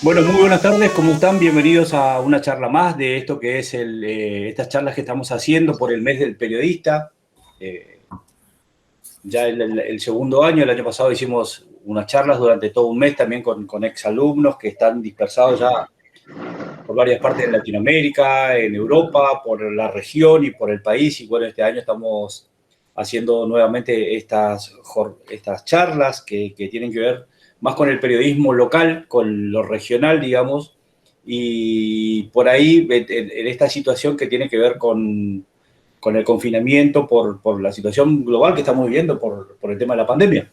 Bueno, muy buenas tardes, ¿cómo están? Bienvenidos a una charla más de esto que es estas charlas que estamos haciendo por el mes del periodista. Eh, ya el segundo año, el año pasado hicimos unas charlas durante todo un mes también con exalumnos que están dispersados ya por varias partes de Latinoamérica, en Europa, por la región y por el país. Y bueno, este año estamos haciendo nuevamente estas charlas que tienen que ver más con el periodismo local, con lo regional, digamos, y por ahí en esta situación que tiene que ver con el confinamiento, por la situación global que estamos viviendo, por el tema de la pandemia.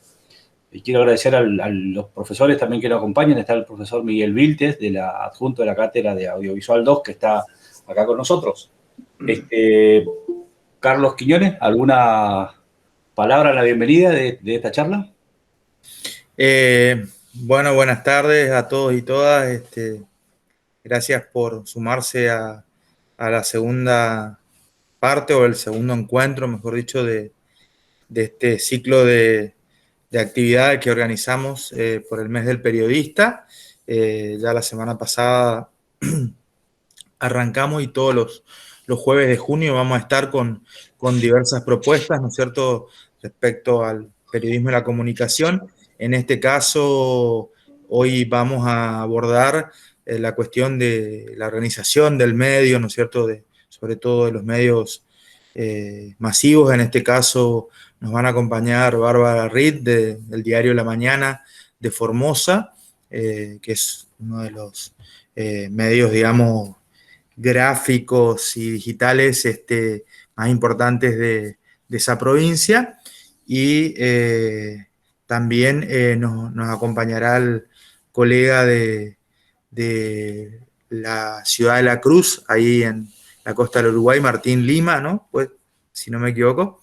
Y quiero agradecer a los profesores también que nos acompañan. Está el profesor Miguel Viltes, adjunto de la cátedra de Audiovisual 2, que está acá con nosotros. Carlos Quiñones, ¿alguna palabra a la bienvenida de esta charla? Bueno, buenas tardes a todos y todas. Gracias por sumarse a la segunda parte o el segundo encuentro, mejor dicho, de este ciclo de actividades que organizamos por el mes del periodista. Ya la semana pasada arrancamos y todos los jueves de junio vamos a estar con diversas propuestas, ¿no es cierto?, respecto al periodismo y la comunicación. En este caso, hoy vamos a abordar la cuestión de la organización del medio, ¿no es cierto?, sobre todo de los medios masivos. En este caso nos van a acompañar Bárbara Reed del diario La Mañana de Formosa, que es uno de los medios, digamos, gráficos y digitales más importantes de esa provincia. Y también nos acompañará el colega de la ciudad de La Cruz, ahí en la costa del Uruguay, Martín Lima, ¿no? Pues, si no me equivoco.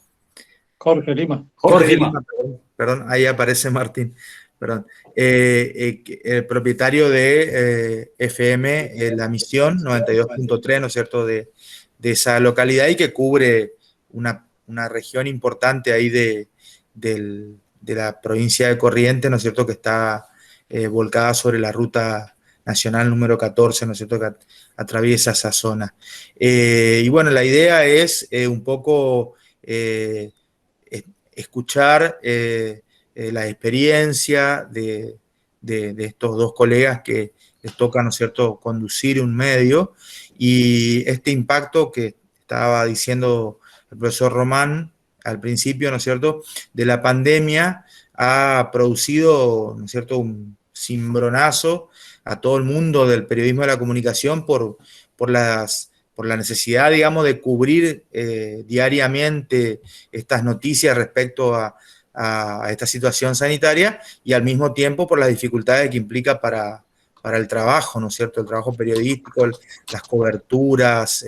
Jorge Lima. Jorge Lima. Perdón, ahí aparece Martín. Perdón. El propietario de FM La Misión 92.3, ¿no es cierto?, de esa localidad, y que cubre una región importante ahí de la provincia de Corrientes, ¿no es cierto?, que está volcada sobre la ruta nacional número 14, ¿no es cierto?, que atraviesa esa zona. Y bueno, la idea es un poco escuchar la experiencia de estos dos colegas que les toca, ¿no es cierto?, conducir un medio, y este impacto que estaba diciendo el profesor Román al principio, ¿no es cierto?, de la pandemia ha producido, ¿no es cierto?, un cimbronazo a todo el mundo del periodismo de la comunicación por la necesidad, digamos, de cubrir diariamente estas noticias respecto a esta situación sanitaria, y al mismo tiempo por las dificultades que implica para el trabajo, ¿no es cierto?, el trabajo periodístico, las coberturas,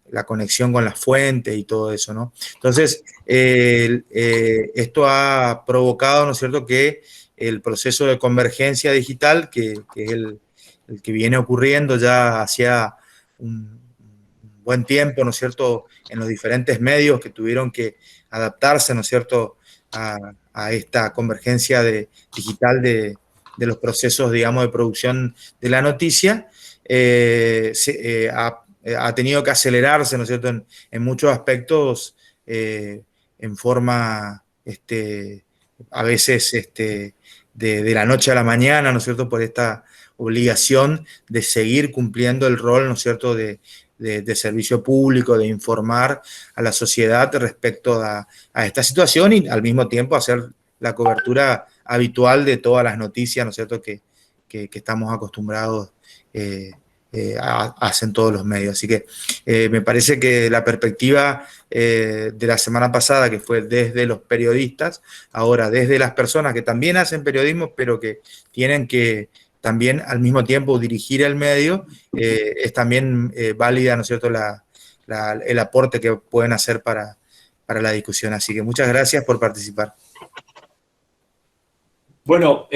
la conexión con las fuentes y todo eso, ¿no? Entonces, esto ha provocado, ¿no es cierto?, que el proceso de convergencia digital, que es el que viene ocurriendo ya hacia un buen tiempo, ¿no es cierto?, en los diferentes medios que tuvieron que adaptarse, ¿no es cierto?, a esta convergencia digital de los procesos, digamos, de producción de la noticia, ha tenido que acelerarse, ¿no es cierto?, en muchos aspectos, en forma, a veces, de la noche a la mañana, ¿no es cierto?, por esta obligación de seguir cumpliendo el rol, ¿no es cierto?, de servicio público, de informar a la sociedad respecto a esta situación, y al mismo tiempo hacer la cobertura habitual de todas las noticias, ¿no es cierto?, que estamos acostumbrados hacen todos los medios. Así que me parece que la perspectiva de la semana pasada, que fue desde los periodistas, ahora desde las personas que también hacen periodismo, pero que tienen que también al mismo tiempo dirigir el medio, es también válida, ¿no es cierto?, el aporte que pueden hacer para la discusión. Así que muchas gracias por participar. Bueno,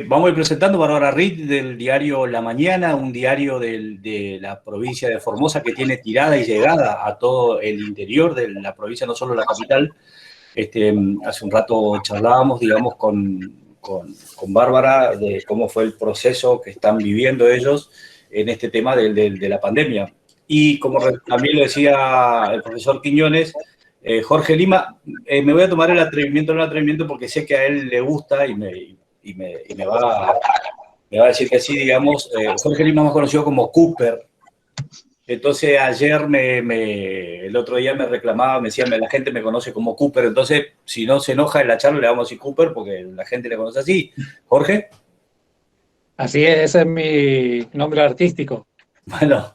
vamos a ir presentando a Bárbara Reed del diario La Mañana, un diario de la provincia de Formosa que tiene tirada y llegada a todo el interior de la provincia, no solo la capital. Hace un rato charlábamos, digamos, con con Bárbara de cómo fue el proceso que están viviendo ellos en este tema de la pandemia. Y como también lo decía el profesor Quiñones, Jorge Lima, me voy a tomar el atrevimiento, no el atrevimiento, porque sé que a él le gusta y me va a decir que sí, digamos. Jorge Lima, más conocido como Cooper. Entonces ayer el otro día me reclamaba, me decía, la gente me conoce como Cooper, entonces si no se enoja en la charla le vamos a decir Cooper porque la gente le conoce así. Jorge. Así es, ese es mi nombre artístico. Bueno,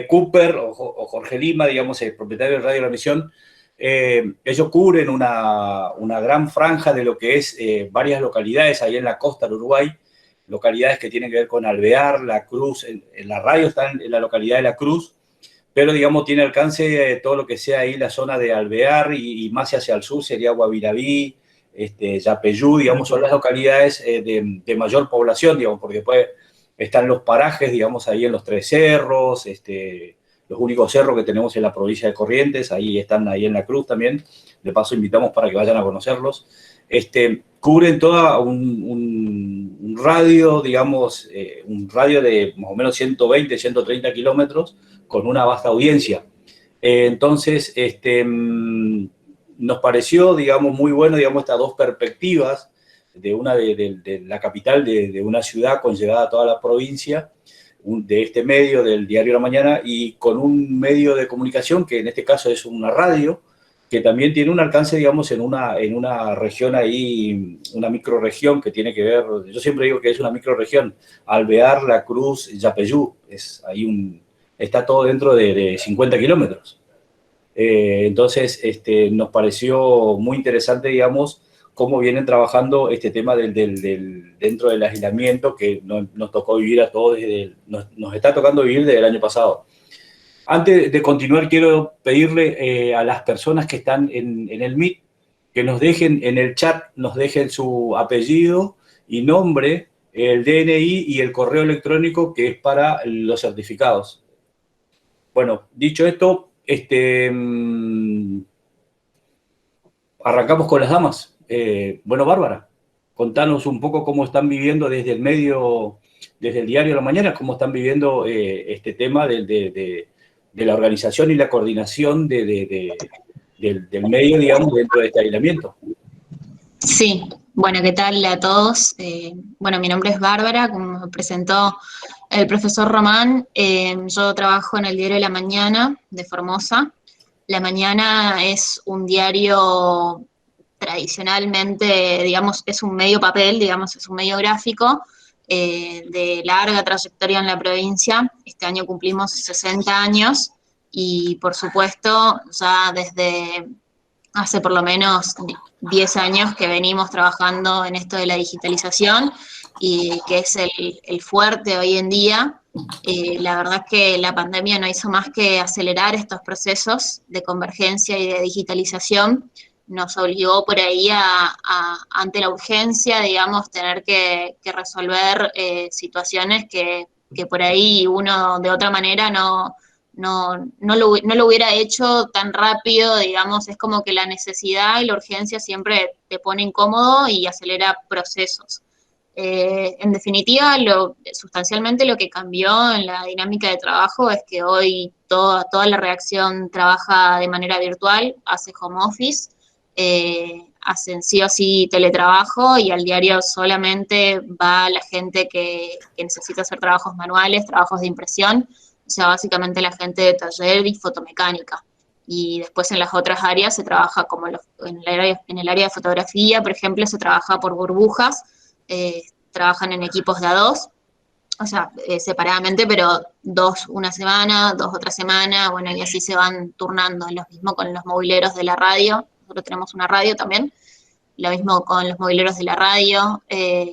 Cooper o Jorge Lima, digamos, el propietario de Radio La Misión, ellos cubren una gran franja de lo que es varias localidades ahí en la costa del Uruguay, localidades que tienen que ver con Alvear, La Cruz, en la radio está en la localidad de La Cruz, pero digamos tiene alcance todo lo que sea ahí la zona de Alvear y más hacia el sur sería Guaviraví, Yapeyú, digamos, son las localidades de mayor población, digamos, porque después están los parajes, digamos, ahí en los Tres Cerros, los únicos cerros que tenemos en la provincia de Corrientes, ahí están ahí en La Cruz también, de paso invitamos para que vayan a conocerlos. Cubren toda un radio, digamos, un radio de más o menos 120, 130 kilómetros, con una vasta audiencia. Entonces, nos pareció, digamos, muy bueno, digamos, estas dos perspectivas, de una de la capital de una ciudad con llegada a toda la provincia, de este medio del Diario La Mañana, y con un medio de comunicación que en este caso es una radio, que también tiene un alcance, digamos, en una región ahí, una microrregión que tiene que ver, yo siempre digo que es una microrregión, Alvear, La Cruz, Yapeyú, está todo dentro de 50 kilómetros. Entonces, nos pareció muy interesante, digamos, cómo vienen trabajando este tema dentro del aislamiento que nos tocó vivir a todos, nos está tocando vivir desde el año pasado. Antes de continuar, quiero pedirle a las personas que están en el Meet que nos dejen en el chat, nos dejen su apellido y nombre, el DNI y el correo electrónico que es para los certificados. Bueno, dicho esto, arrancamos con las damas. Bueno, Bárbara, contanos un poco cómo están viviendo desde el medio, desde el Diario de la Mañana, cómo están viviendo este tema de la organización y la coordinación del medio, digamos, dentro de este aislamiento. Sí, bueno, ¿qué tal a todos? Bueno, mi nombre es Bárbara, como me presentó el profesor Román. Yo trabajo en el Diario de la Mañana de Formosa. La Mañana es un diario tradicionalmente, digamos, es un medio papel, digamos, es un medio gráfico de larga trayectoria en la provincia. Este año cumplimos 60 años y, por supuesto, ya desde hace por lo menos 10 años que venimos trabajando en esto de la digitalización y que es el fuerte hoy en día. La verdad es que la pandemia no hizo más que acelerar estos procesos de convergencia y de digitalización. Nos obligó por ahí ante la urgencia, digamos, tener que resolver situaciones que por ahí uno de otra manera no lo hubiera hecho tan rápido, digamos, es como que la necesidad y la urgencia siempre te pone incómodo y acelera procesos. En definitiva, sustancialmente lo que cambió en la dinámica de trabajo es que hoy toda la redacción trabaja de manera virtual, hace home office, hacen sí o sí teletrabajo y al diario solamente va la gente que necesita hacer trabajos manuales, trabajos de impresión, o sea, básicamente la gente de taller y fotomecánica. Y después en las otras áreas se trabaja como en el área de fotografía, por ejemplo, se trabaja por burbujas, trabajan en equipos de a dos, o sea, separadamente, pero dos una semana, dos otra semana, bueno, y así se van turnando. Lo mismo con los mobileros de la radio, nosotros tenemos una radio también, lo mismo con los mobileros de la radio,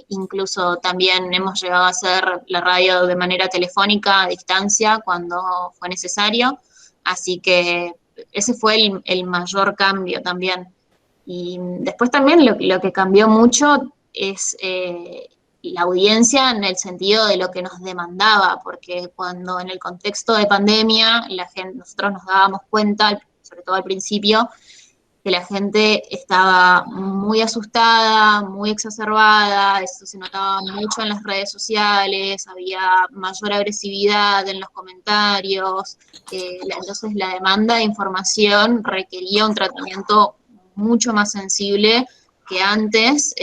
incluso también hemos llegado a hacer la radio de manera telefónica a distancia cuando fue necesario, así que ese fue el mayor cambio también. Y después también lo que cambió mucho es la audiencia en el sentido de lo que nos demandaba, porque cuando en el contexto de pandemia nosotros nos dábamos cuenta, sobre todo al principio, que la gente estaba muy asustada, muy exacerbada, eso se notaba mucho en las redes sociales, había mayor agresividad en los comentarios, entonces la demanda de información requería un tratamiento mucho más sensible que antes,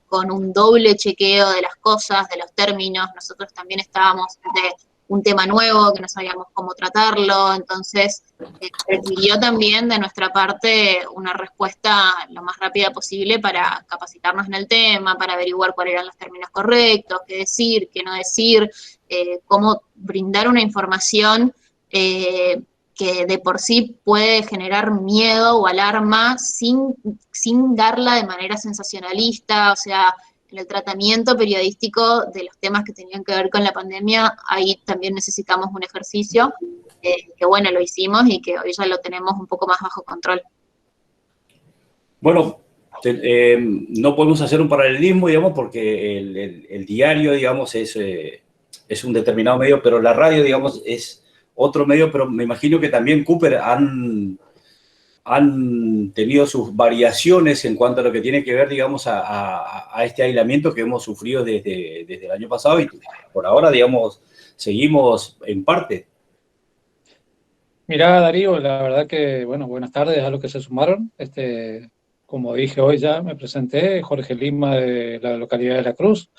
con un doble chequeo de las cosas, de los términos. Nosotros también estábamos ante un tema nuevo que no sabíamos cómo tratarlo, entonces requirió también de nuestra parte una respuesta lo más rápida posible para capacitarnos en el tema, para averiguar cuáles eran los términos correctos, qué decir, qué no decir, cómo brindar una información que de por sí puede generar miedo o alarma sin darla de manera sensacionalista. O sea, en el tratamiento periodístico de los temas que tenían que ver con la pandemia, ahí también necesitamos un ejercicio, que bueno, lo hicimos y que hoy ya lo tenemos un poco más bajo control. Bueno, no podemos hacer un paralelismo, digamos, porque el diario, digamos, es un determinado medio, pero la radio, digamos, es otro medio, pero me imagino que también Cooper han tenido sus variaciones en cuanto a lo que tiene que ver, digamos, a este aislamiento que hemos sufrido desde el año pasado y por ahora, digamos, seguimos en parte. Mirá, Darío, la verdad que, bueno, buenas tardes a los que se sumaron. Como dije hoy ya, me presenté, Jorge Lima de la localidad de La Cruz,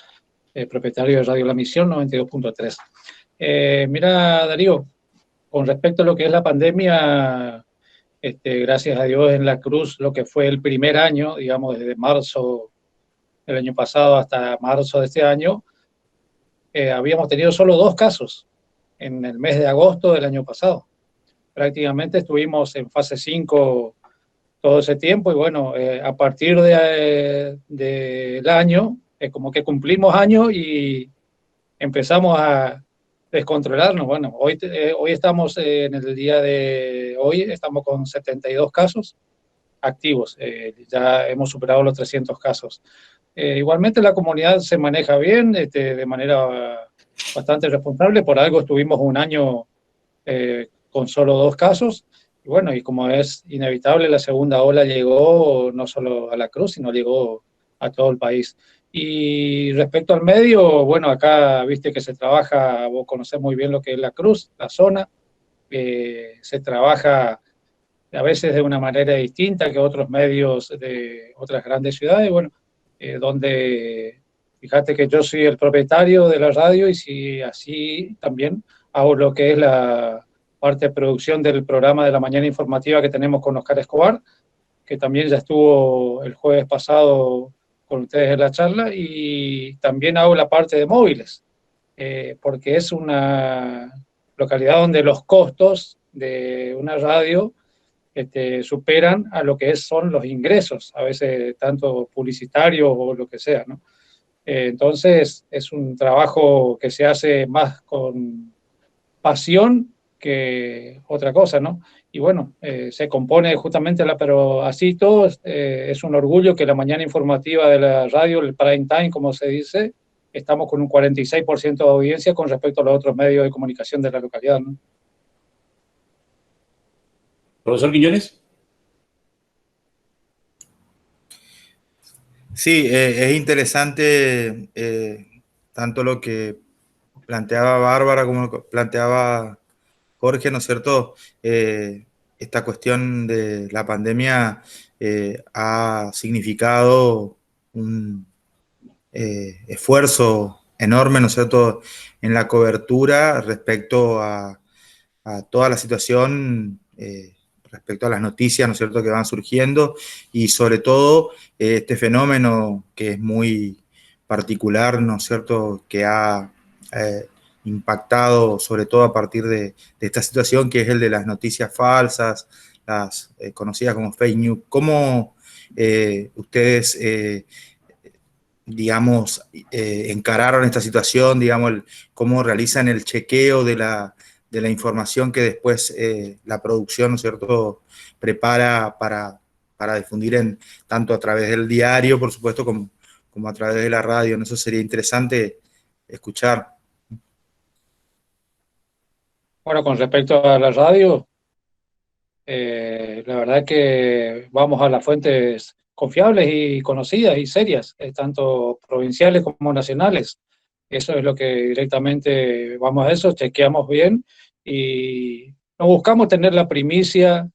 propietario de Radio La Misión 92.3. Mira, Darío, con respecto a lo que es la pandemia, gracias a Dios en La Cruz, lo que fue el primer año, digamos, desde marzo del año pasado hasta marzo de este año, habíamos tenido solo 2 casos en el mes de agosto del año pasado. Prácticamente estuvimos en fase 5 todo ese tiempo y bueno, a partir del año, como que cumplimos año y empezamos a descontrolarnos. Bueno, hoy estamos en el día de hoy, estamos con 72 casos activos, ya hemos superado los 300 casos. Igualmente la comunidad se maneja bien, de manera bastante responsable, por algo estuvimos un año con solo 2 casos. Y bueno, y como es inevitable, la segunda ola llegó no solo a La Cruz, sino llegó a todo el país. Y respecto al medio, bueno, acá viste que se trabaja, vos conocés muy bien lo que es La Cruz, la zona, se trabaja a veces de una manera distinta que otros medios de otras grandes ciudades, bueno, donde, fíjate que yo soy el propietario de la radio y si así también hago lo que es la parte de producción del programa de la mañana informativa que tenemos con Oscar Escobar, que también ya estuvo el jueves pasado con ustedes en la charla, y también hago la parte de móviles, porque es una localidad donde los costos de una radio superan a lo que son los ingresos, a veces tanto publicitarios o lo que sea, ¿no? Entonces es un trabajo que se hace más con pasión que otra cosa, ¿no? Y bueno, se compone justamente, pero así todo, es un orgullo que la mañana informativa de la radio, el prime time, como se dice, estamos con un 46% de audiencia con respecto a los otros medios de comunicación de la localidad, ¿no? Profesor Quiñones. Sí, es interesante tanto lo que planteaba Bárbara como lo que planteaba Jorge, ¿no es cierto? Esta cuestión de la pandemia ha significado un esfuerzo enorme, ¿no es cierto?, en la cobertura respecto a toda la situación, respecto a las noticias, ¿no es cierto?, que van surgiendo y sobre todo este fenómeno que es muy particular, ¿no es cierto?, que ha impactado sobre todo a partir de esta situación que es el de las noticias falsas, las conocidas como fake news. ¿Cómo ustedes, digamos, encararon esta situación, digamos, cómo realizan el chequeo de la información que después la producción, ¿no es cierto?, prepara para difundir tanto a través del diario, por supuesto, como a través de la radio? Eso sería interesante escuchar. Bueno, con respecto a la radio, La verdad que vamos a las fuentes confiables y conocidas y serias, tanto provinciales como nacionales. Eso es lo que directamente vamos a eso, chequeamos bien y no buscamos tener la primicia,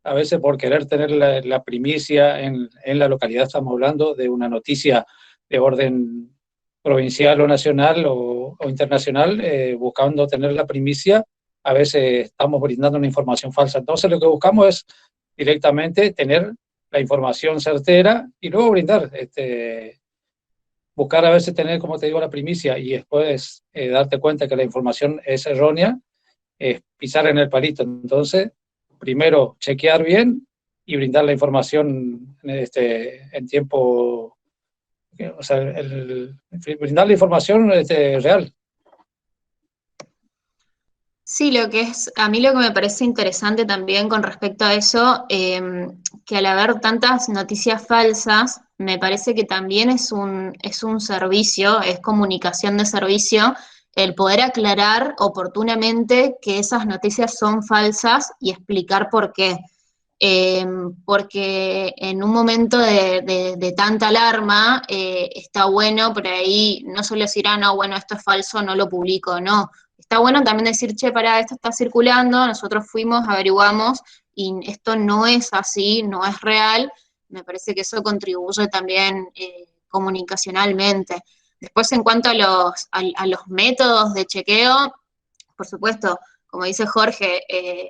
a veces por querer tener la primicia en la localidad, estamos hablando de una noticia de orden provincial o nacional o internacional, buscando tener la primicia, a veces estamos brindando una información falsa. Entonces lo que buscamos es directamente tener la información certera y luego brindar, buscar a veces tener, como te digo, la primicia y después darte cuenta que la información es errónea, es pisar en el palito. Entonces, primero chequear bien y brindar la información en tiempo, o sea, brindar la información real. Sí, a mí lo que me parece interesante también con respecto a eso, que al haber tantas noticias falsas, me parece que también es un servicio, es comunicación de servicio, el poder aclarar oportunamente que esas noticias son falsas y explicar por qué. Eh, Porque en un momento de tanta alarma, está bueno por ahí no solo decir, ah, no, bueno, esto es falso, no lo publico, no. Está bueno también decir, che, pará, esto está circulando, nosotros fuimos, averiguamos, y esto no es así, no es real. Me parece que eso contribuye también comunicacionalmente. Después, en cuanto a a los métodos de chequeo, por supuesto, como dice Jorge,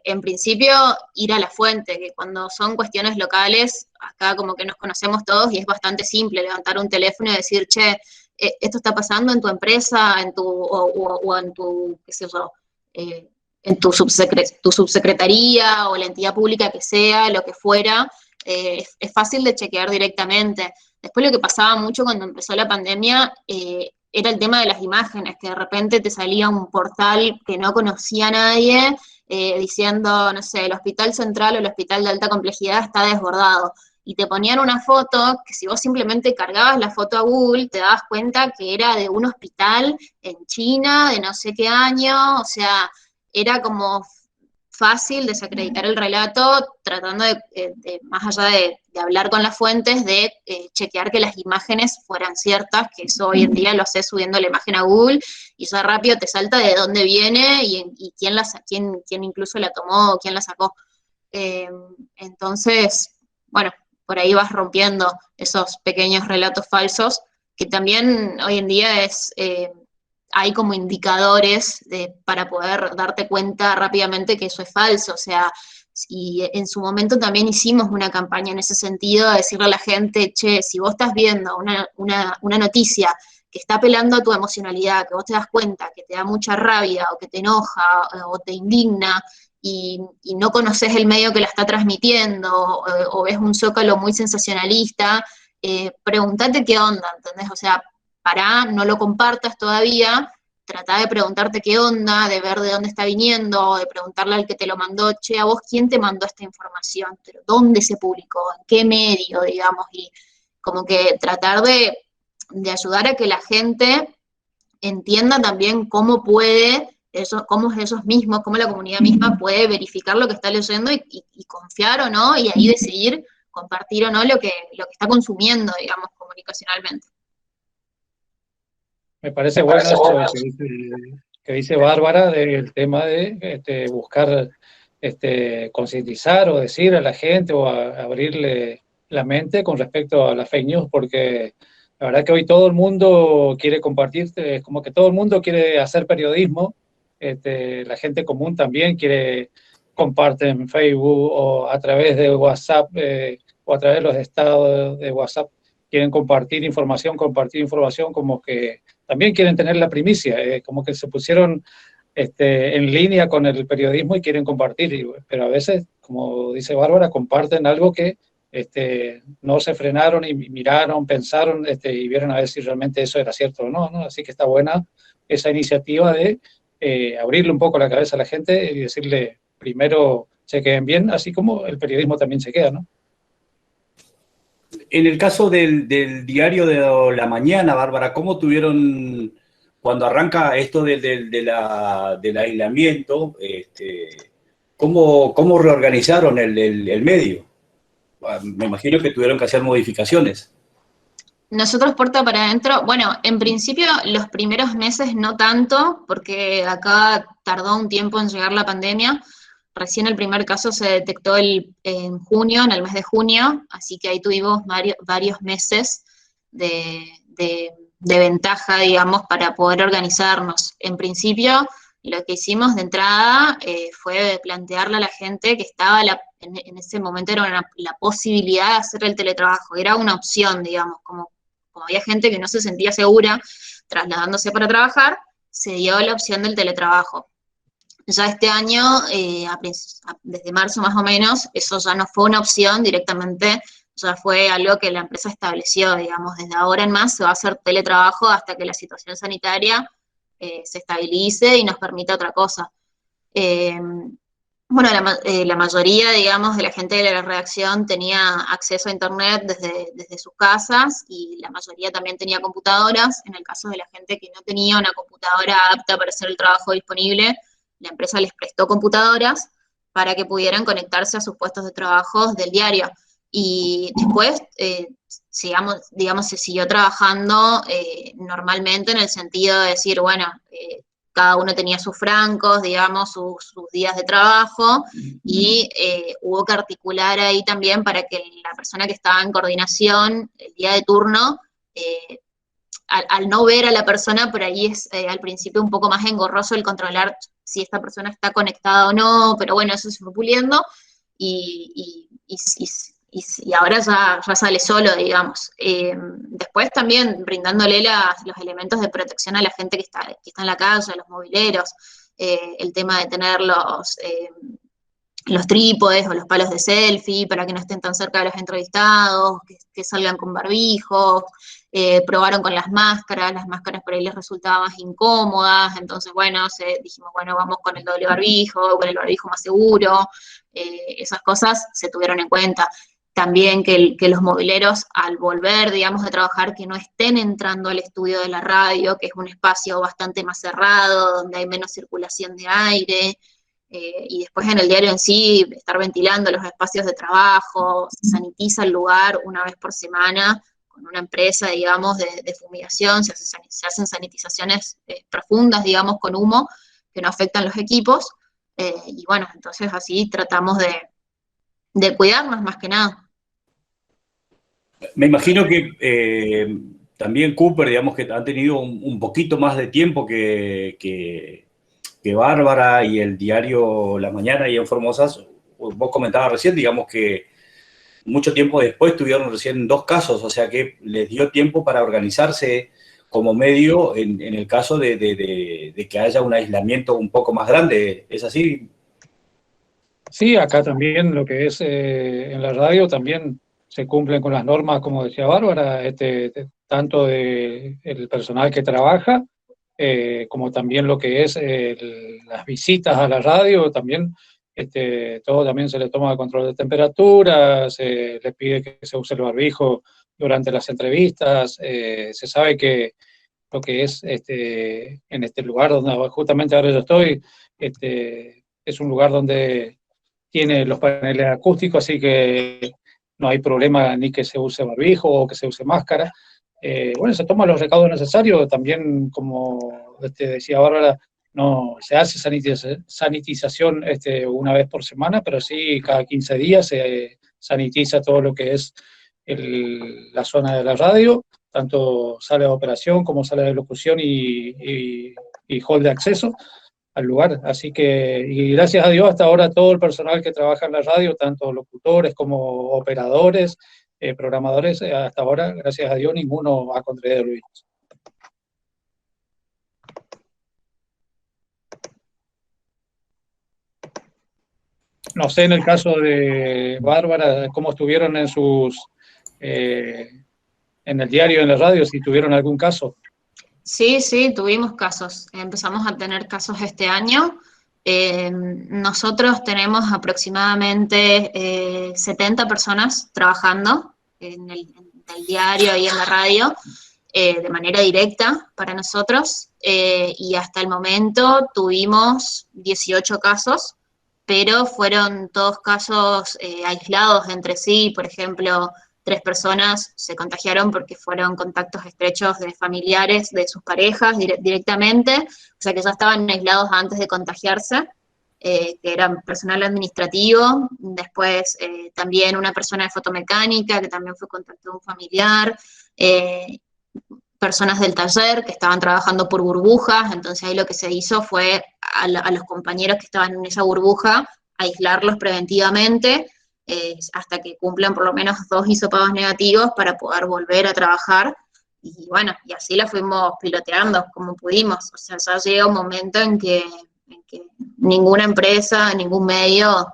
en principio ir a la fuente, que cuando son cuestiones locales, acá como que nos conocemos todos y es bastante simple levantar un teléfono y decir, che, esto está pasando en tu empresa, o en tu, qué sé yo, en tu subsecretaría o la entidad pública que sea, lo que fuera, es fácil de chequear directamente. Después lo que pasaba mucho cuando empezó la pandemia, era el tema de las imágenes, que de repente te salía un portal que no conocía a nadie, diciendo, no sé, el hospital central o el hospital de alta complejidad está desbordado. Y te ponían una foto que si vos simplemente cargabas la foto a Google, te dabas cuenta que era de un hospital en China, de no sé qué año, o sea, era como fácil desacreditar el relato, tratando más allá de hablar con las fuentes, de chequear que las imágenes fueran ciertas, que eso hoy en día lo haces subiendo la imagen a Google y ya rápido te salta de dónde viene y quién incluso la tomó o quién la sacó. Entonces, bueno, por ahí vas rompiendo esos pequeños relatos falsos, que también hoy en día hay como indicadores para poder darte cuenta rápidamente que eso es falso. O sea, y en su momento también hicimos una campaña en ese sentido, de decirle a la gente, che, si vos estás viendo una noticia que está apelando a tu emocionalidad, que vos te das cuenta que te da mucha rabia o que te enoja o te indigna, y no conoces el medio que la está transmitiendo, o ves un zócalo muy sensacionalista, pregúntate qué onda, ¿entendés? O sea, pará, no lo compartas todavía, tratá de preguntarte qué onda, de ver de dónde está viniendo, de preguntarle al que te lo mandó, che, a vos, ¿quién te mandó esta información? ¿Pero dónde se publicó? ¿En qué medio, digamos? Y como que tratar de ayudar a que la gente entienda también cómo cómo ellos mismos, cómo la comunidad misma puede verificar lo que está leyendo y confiar o no, y ahí decidir compartir o no lo que está consumiendo, digamos, comunicacionalmente. Me parece bueno esto que dice Bárbara, del tema de buscar concientizar o decir a la gente o abrirle la mente con respecto a las fake news, porque la verdad que hoy todo el mundo quiere compartir, como que todo el mundo quiere hacer periodismo, la gente común también comparte en Facebook o a través de WhatsApp, o a través de los estados de WhatsApp, quieren compartir información como que también quieren tener la primicia, como que se pusieron en línea con el periodismo y quieren compartir, pero a veces, como dice Bárbara, comparten algo que no se frenaron y miraron, pensaron y vieron a ver si realmente eso era cierto o no, ¿no? Así que está buena esa iniciativa de abrirle un poco la cabeza a la gente y decirle, primero chequeen bien, así como el periodismo también chequea, ¿no? En el caso del diario de la mañana, Bárbara, ¿cómo tuvieron, cuando arranca esto del aislamiento, ¿Cómo reorganizaron el medio? Me imagino que tuvieron que hacer modificaciones. Nosotros puerta para adentro, bueno, en principio los primeros meses no tanto, porque acá tardó un tiempo en llegar la pandemia. Recién el primer caso se detectó en junio, en el mes de junio, así que ahí tuvimos varios meses de ventaja, digamos, para poder organizarnos. En principio, lo que hicimos de entrada fue plantearle a la gente que estaba en ese momento era la posibilidad de hacer el teletrabajo, era una opción, digamos, como había gente que no se sentía segura trasladándose para trabajar, se dio la opción del teletrabajo. Ya este año, desde marzo más o menos, eso ya no fue una opción directamente, ya fue algo que la empresa estableció, digamos, desde ahora en más se va a hacer teletrabajo hasta que la situación sanitaria se estabilice y nos permita otra cosa. Bueno, la mayoría, digamos, de la gente de la redacción tenía acceso a internet desde sus casas y la mayoría también tenía computadoras. En el caso de la gente que no tenía una computadora apta para hacer el trabajo disponible, la empresa les prestó computadoras para que pudieran conectarse a sus puestos de trabajo del diario. Y después, digamos, se siguió trabajando normalmente en el sentido de decir, bueno, cada uno tenía sus francos, digamos, sus días de trabajo, y hubo que articular ahí también para que la persona que estaba en coordinación el día de turno, al no ver a la persona, por ahí es al principio un poco más engorroso el controlar si esta persona está conectada o no, pero bueno, eso se fue puliendo, y ahora ya sale solo, digamos. Después también brindándole los elementos de protección a la gente que está en la calle, a los mobileros, el tema de tener los trípodes o los palos de selfie para que no estén tan cerca de los entrevistados, que salgan con barbijo, probaron con las máscaras por ahí les resultaban más incómodas, entonces bueno, dijimos, bueno, vamos con el doble barbijo, con el barbijo más seguro, esas cosas se tuvieron en cuenta. También que los mobileros, al volver, digamos, de trabajar, que no estén entrando al estudio de la radio, que es un espacio bastante más cerrado, donde hay menos circulación de aire, y después en el diario en sí, estar ventilando los espacios de trabajo, se sanitiza el lugar una vez por semana, con una empresa, digamos, de fumigación, se hacen sanitizaciones profundas, digamos, con humo, que no afectan los equipos, y bueno, entonces así tratamos de cuidarnos más que nada. Me imagino que también Cooper, digamos que han tenido un poquito más de tiempo que Bárbara y el diario La Mañana y en Formosa. Vos comentabas recién, digamos que mucho tiempo después tuvieron recién 2 casos, o sea que les dio tiempo para organizarse como medio en el caso de que haya un aislamiento un poco más grande. ¿Es así? Sí, acá también lo que es en la radio también se cumplen con las normas, como decía Bárbara, tanto el personal que trabaja, como también lo que es las visitas a la radio, también todo también se le toma control de temperatura, se les pide que se use el barbijo durante las entrevistas, se sabe que lo que es en este lugar donde justamente ahora yo estoy, es un lugar donde tiene los paneles acústicos, así que no hay problema ni que se use barbijo o que se use máscara. Bueno, se toman los recaudos necesarios, también como decía Bárbara, no se hace sanitización una vez por semana, pero sí cada 15 días se sanitiza todo lo que es la zona de la radio, tanto sala de operación como sala de locución y hall de acceso al lugar. Así que, y gracias a Dios, hasta ahora todo el personal que trabaja en la radio, tanto locutores como operadores, programadores, hasta ahora, gracias a Dios, ninguno ha contraído el virus. No sé, en el caso de Bárbara, cómo estuvieron en el diario, en la radio, si tuvieron algún caso. Sí, tuvimos casos. Empezamos a tener casos este año. Nosotros tenemos aproximadamente 70 personas trabajando en el diario y en la radio de manera directa para nosotros, y hasta el momento tuvimos 18 casos. pero fueron todos casos aislados entre sí. Por ejemplo, 3 personas se contagiaron porque fueron contactos estrechos de familiares de sus parejas directamente, o sea que ya estaban aislados antes de contagiarse, que eran personal administrativo. Después también una persona de fotomecánica que también fue contacto de un familiar, personas del taller que estaban trabajando por burbujas. Entonces ahí lo que se hizo fue a los compañeros que estaban en esa burbuja aislarlos preventivamente hasta que cumplan por lo menos 2 hisopados negativos para poder volver a trabajar. Y bueno, y así la fuimos piloteando como pudimos. O sea, ya llega un momento en que ninguna empresa, ningún medio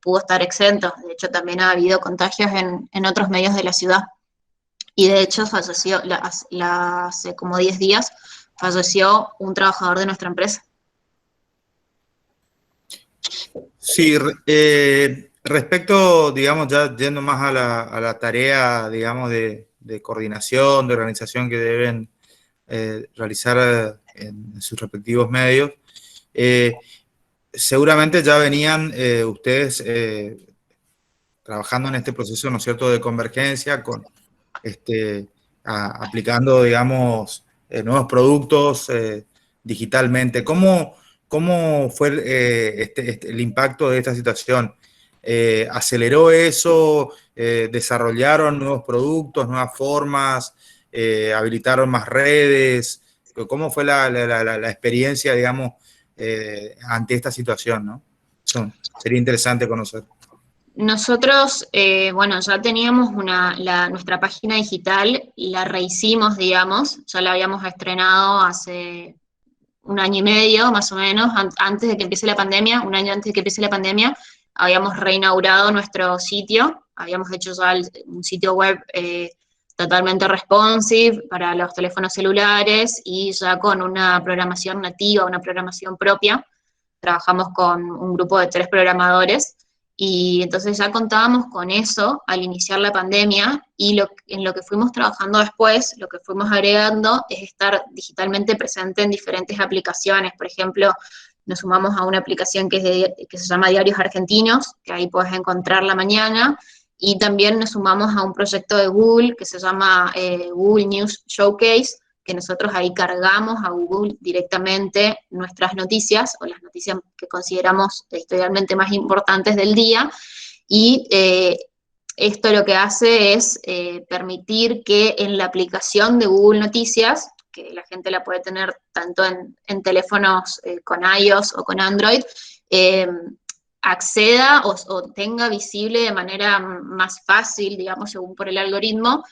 pudo estar exento. De hecho, también ha habido contagios en otros medios de la ciudad. Y de hecho falleció, hace como 10 días, falleció un trabajador de nuestra empresa. Sí, respecto, digamos, ya yendo más a la tarea, digamos, de coordinación, de organización que deben realizar en sus respectivos medios, seguramente ya venían ustedes trabajando en este proceso, ¿no es cierto?, de convergencia, aplicando, digamos, nuevos productos digitalmente. ¿Cómo fue el impacto de esta situación? ¿Aceleró eso? ¿Desarrollaron nuevos productos, nuevas formas? ¿Habilitaron más redes? ¿Cómo fue la experiencia, digamos, ante esta situación, ¿no? Sería interesante conocer. Nosotros, bueno, ya teníamos nuestra página digital, la rehicimos, digamos, ya la habíamos estrenado hace 1 año y medio, más o menos, antes de que empiece la pandemia, 1 año antes de que empiece la pandemia, habíamos reinaugurado nuestro sitio, habíamos hecho ya un sitio web totalmente responsive para los teléfonos celulares y ya con una programación nativa, una programación propia. Trabajamos con un grupo de 3 programadores y entonces ya contábamos con eso al iniciar la pandemia, y en lo que fuimos trabajando después, lo que fuimos agregando es estar digitalmente presente en diferentes aplicaciones. Por ejemplo, nos sumamos a una aplicación que se llama Diarios Argentinos, que ahí puedes encontrar La Mañana, y también nos sumamos a un proyecto de Google que se llama Google News Showcase, que nosotros ahí cargamos a Google directamente nuestras noticias, o las noticias que consideramos editorialmente más importantes del día, y esto lo que hace es permitir que en la aplicación de Google Noticias, que la gente la puede tener tanto en teléfonos con iOS o con Android, acceda o tenga visible de manera más fácil, digamos, según por el algoritmo,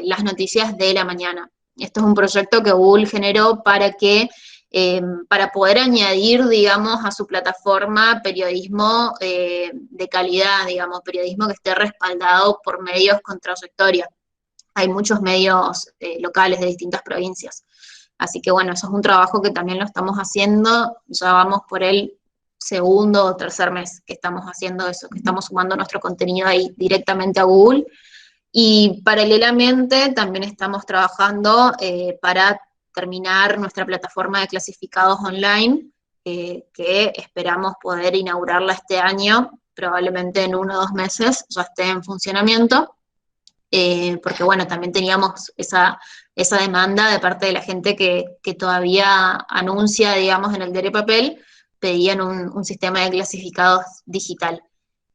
las noticias de La Mañana. Esto es un proyecto que Google generó para poder añadir, digamos, a su plataforma periodismo de calidad, digamos, periodismo que esté respaldado por medios con trayectoria. Hay muchos medios locales de distintas provincias. Así que bueno, eso es un trabajo que también lo estamos haciendo, ya vamos por el 2º o 3er mes que estamos haciendo eso, que estamos sumando nuestro contenido ahí directamente a Google. Y paralelamente también estamos trabajando para terminar nuestra plataforma de clasificados online, que esperamos poder inaugurarla este año, probablemente en 1 o 2 meses ya esté en funcionamiento, porque bueno, también teníamos esa demanda de parte de la gente que todavía anuncia, digamos, en el diario papel, pedían un sistema de clasificados digital.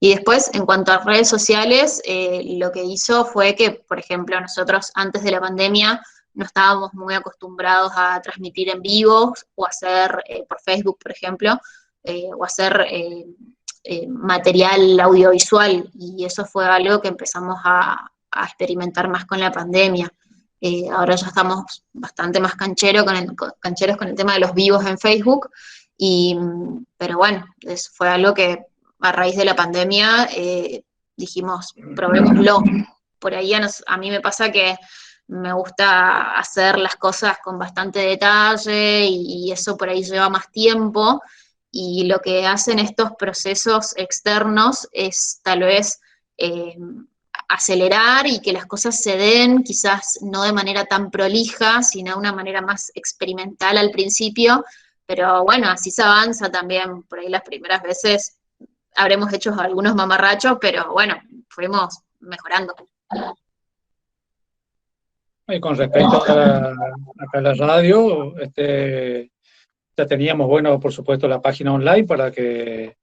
Y después, en cuanto a redes sociales, lo que hizo fue que, por ejemplo, nosotros antes de la pandemia no estábamos muy acostumbrados a transmitir en vivo o hacer por Facebook, por ejemplo, o hacer material audiovisual, y eso fue algo que empezamos a experimentar más con la pandemia. Ahora ya estamos bastante más cancheros con el tema de los vivos en Facebook, pero bueno, fue algo que a raíz de la pandemia dijimos, probémoslo. Por ahí a mí me pasa que me gusta hacer las cosas con bastante detalle y eso por ahí lleva más tiempo, y lo que hacen estos procesos externos es tal vez acelerar y que las cosas se den, quizás no de manera tan prolija, sino de una manera más experimental al principio, pero bueno, así se avanza también. Por ahí las primeras veces habremos hecho algunos mamarrachos, pero bueno, fuimos mejorando. Y con respecto acá a la radio, ya teníamos, bueno, por supuesto, la página online para que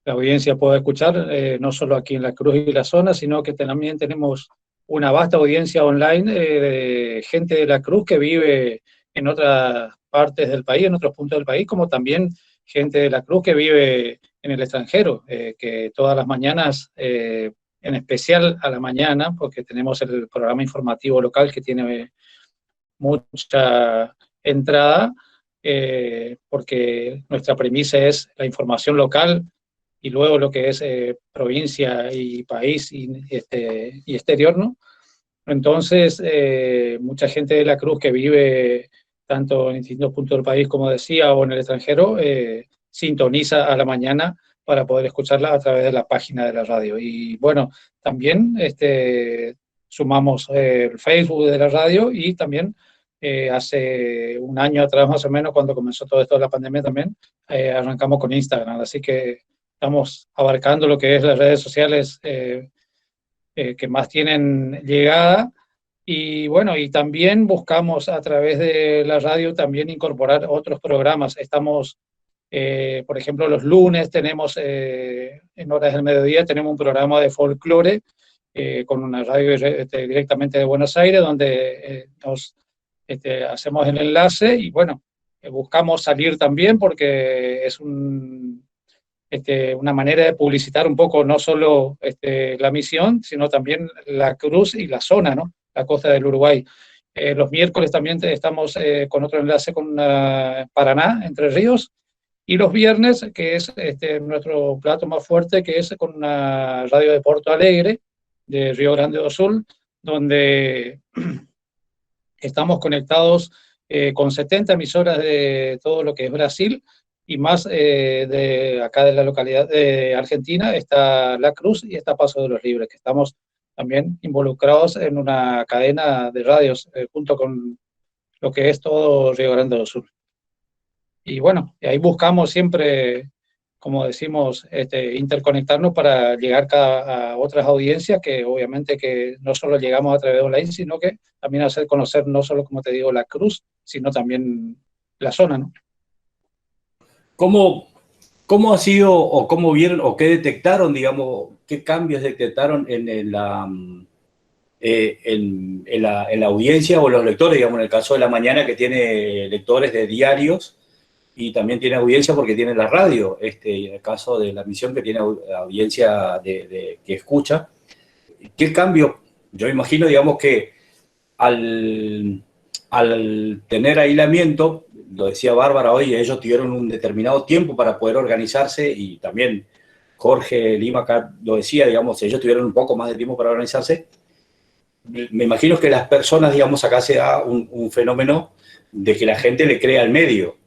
la audiencia pueda escuchar, no solo aquí en La Cruz y la zona, sino que también tenemos una vasta audiencia online de gente de La Cruz que vive en otras partes del país, en otros puntos del país, como también gente de La Cruz que vive en el extranjero, que todas las mañanas, en especial a la mañana, porque tenemos el programa informativo local que tiene mucha entrada, porque nuestra premisa es la información local y luego lo que es provincia y país y exterior, ¿no? Entonces, mucha gente de La Cruz que vive tanto en distintos puntos del país, como decía, o en el extranjero, sintoniza a la mañana para poder escucharla a través de la página de la radio. Y bueno, también sumamos el Facebook de la radio y también hace un año atrás más o menos, cuando comenzó todo esto de la pandemia también, arrancamos con Instagram. Así que estamos abarcando lo que es las redes sociales que más tienen llegada. Y bueno, y también buscamos a través de la radio también incorporar otros programas. Estamos, por ejemplo, los lunes tenemos, en horas del mediodía, tenemos un programa de folclore con una radio directamente de Buenos Aires, donde nos hacemos el enlace y bueno, buscamos salir también porque es una manera de publicitar un poco no solo la misión, sino también La Cruz y la zona, ¿no? La costa del Uruguay. Los miércoles también estamos con otro enlace con Paraná, Entre Ríos, y los viernes, que es nuestro plato más fuerte, que es con una radio de Porto Alegre, de Río Grande do Sul, donde estamos conectados con 70 emisoras de todo lo que es Brasil, y más de acá de la localidad de Argentina está La Cruz y está Paso de los Libres, que estamos también involucrados en una cadena de radios junto con lo que es todo Río Grande do Sul. Y bueno, ahí buscamos siempre, como decimos, interconectarnos para llegar a otras audiencias que obviamente que no solo llegamos a través de online, sino que también hacer conocer no solo, como te digo, La Cruz, sino también la zona, ¿no? ¿Cómo ha sido o cómo vieron o qué detectaron, digamos, qué cambios detectaron en la audiencia o los lectores, digamos, en el caso de La Mañana, que tiene lectores de diarios y también tiene audiencia porque tiene la radio, y en el caso de La Misión, que tiene audiencia que escucha? ¿Qué cambio? Yo imagino, digamos, que al tener aislamiento, lo decía Bárbara hoy, ellos tuvieron un determinado tiempo para poder organizarse, y también Jorge Lima acá lo decía, digamos, ellos tuvieron un poco más de tiempo para organizarse. Me imagino que las personas, digamos, acá se da un fenómeno de que la gente le crea al medio.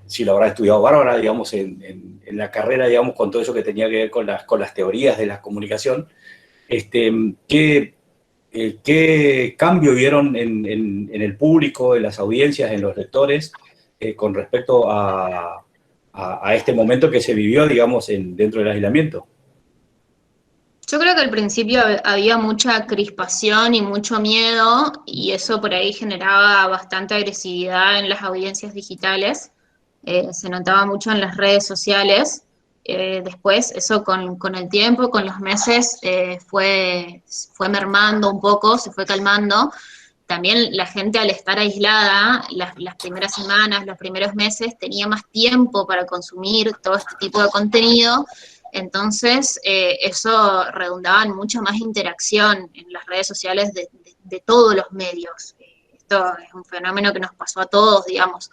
Si lo habrá estudiado Bárbara, digamos, en la carrera, digamos, con todo eso que tenía que ver con las teorías de la comunicación, ¿qué cambio vieron en el público, en las audiencias, en los lectores, con respecto a este momento que se vivió, digamos, dentro del aislamiento? Yo creo que al principio había mucha crispación y mucho miedo, y eso por ahí generaba bastante agresividad en las audiencias digitales. Se notaba mucho en las redes sociales. Después, eso con el tiempo, con los meses, fue mermando un poco, se fue calmando. También la gente, al estar aislada, las primeras semanas, los primeros meses, tenía más tiempo para consumir todo este tipo de contenido. Entonces, eso redundaba en mucha más interacción en las redes sociales de todos los medios. Esto es un fenómeno que nos pasó a todos, digamos.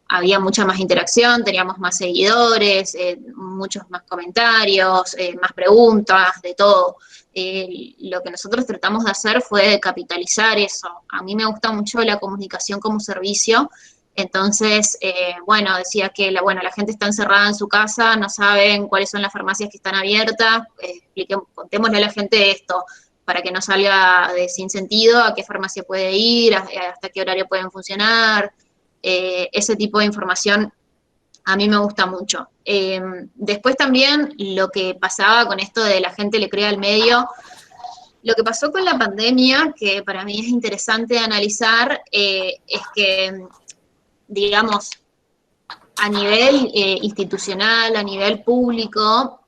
Había mucha más interacción, teníamos más seguidores, muchos más comentarios, más preguntas, de todo. Lo que nosotros tratamos de hacer fue capitalizar eso. A mí me gusta mucho la comunicación como servicio. Entonces, bueno, decía que la gente está encerrada en su casa, no saben cuáles son las farmacias que están abiertas, contémosle a la gente esto, para que no salga de sin sentido, a qué farmacia puede ir, hasta qué horario pueden funcionar. Ese tipo de información A mí me gusta mucho. Después también lo que pasaba con esto de la gente le crea al medio, lo que pasó con la pandemia, que para mí es interesante de analizar, es que, digamos, a nivel institucional, a nivel público,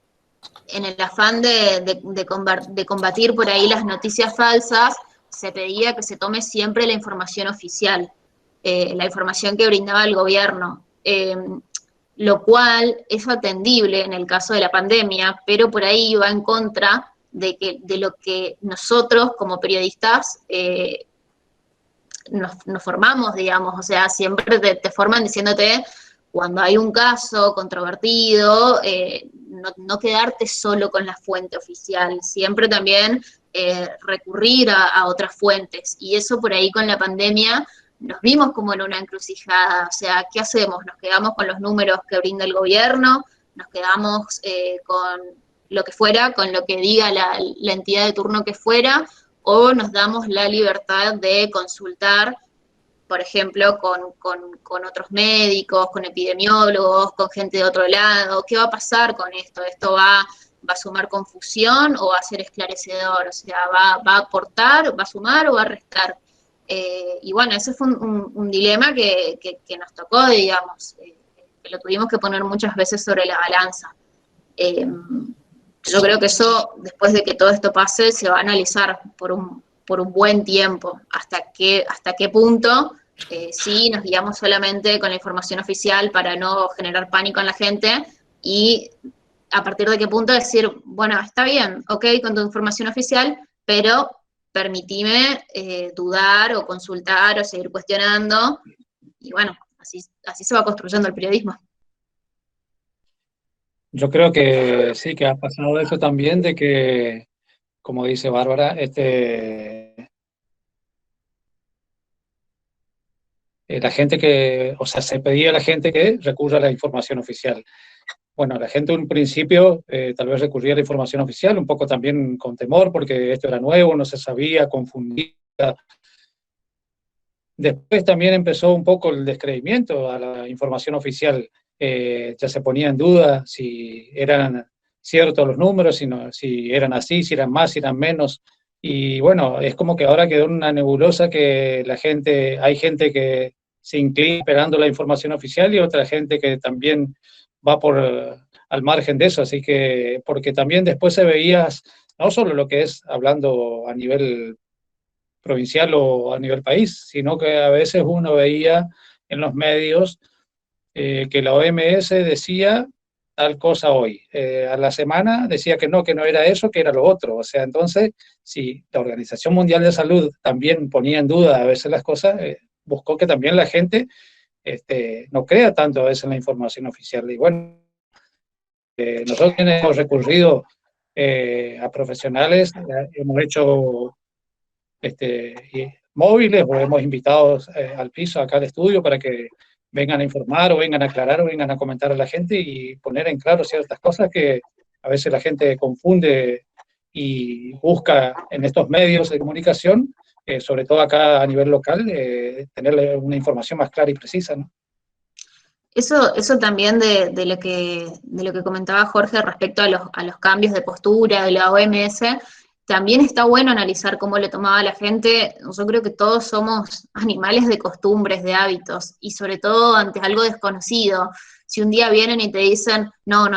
en el afán de combatir por ahí las noticias falsas, se pedía que se tome siempre la información oficial, la información que brindaba el gobierno, lo cual es atendible en el caso de la pandemia, pero por ahí va en contra de lo que nosotros como periodistas nos formamos, digamos, o sea, siempre te forman diciéndote, cuando hay un caso controvertido, no quedarte solo con la fuente oficial, siempre también recurrir a otras fuentes. Y eso por ahí con la pandemia nos vimos como en una encrucijada. O sea, ¿qué hacemos? ¿Nos quedamos con los números que brinda el gobierno? ¿Nos quedamos con lo que fuera, con lo que diga la entidad de turno que fuera? ¿O nos damos la libertad de consultar, por ejemplo, con otros médicos, con epidemiólogos, con gente de otro lado? ¿Qué va a pasar con esto? ¿Esto va a sumar confusión o va a ser esclarecedor? O sea, ¿va a aportar, va a sumar o va a restar? Y bueno, ese fue un dilema que nos tocó, digamos, que lo tuvimos que poner muchas veces sobre la balanza. Yo creo que eso, después de que todo esto pase, se va a analizar por un buen tiempo, hasta qué punto sí nos guiamos solamente con la información oficial para no generar pánico en la gente, y a partir de qué punto decir, bueno, está bien, ok, con tu información oficial, pero permitime dudar o consultar o seguir cuestionando, y bueno, así se va construyendo el periodismo. Yo creo que sí, que ha pasado eso también, de que, como dice Bárbara, la gente o sea, se pedía a la gente que recurra a la información oficial. Bueno, la gente en un principio tal vez recurría a la información oficial, un poco también con temor, porque esto era nuevo, no se sabía, confundía. Después también empezó un poco el descreimiento a la información oficial. Ya se ponía en duda si eran ciertos los números, si eran así, si eran más, si eran menos. Y bueno, es como que ahora quedó una nebulosa que hay gente que se inclina esperando la información oficial y otra gente que también va al margen de eso. Así que, porque también después se veía no solo lo que es hablando a nivel provincial o a nivel país, sino que a veces uno veía en los medios que la OMS decía tal cosa hoy. A la semana decía que no era eso, que era lo otro. O sea, entonces, si la Organización Mundial de Salud también ponía en duda a veces las cosas, buscó que también la gente no crea tanto a veces en la información oficial. Y bueno, nosotros hemos recurrido a profesionales, hemos hecho móviles, o hemos invitado al piso, acá al estudio, para que vengan a informar o vengan a aclarar o vengan a comentar a la gente y poner en claro ciertas cosas que a veces la gente confunde y busca en estos medios de comunicación, sobre todo acá a nivel local, tener una información más clara y precisa, ¿no? Eso también de lo que comentaba Jorge respecto a los cambios de postura de la OMS, también está bueno analizar cómo lo tomaba la gente. Yo creo que todos somos animales de costumbres, de hábitos, y sobre todo ante algo desconocido. Si un día vienen y te dicen, no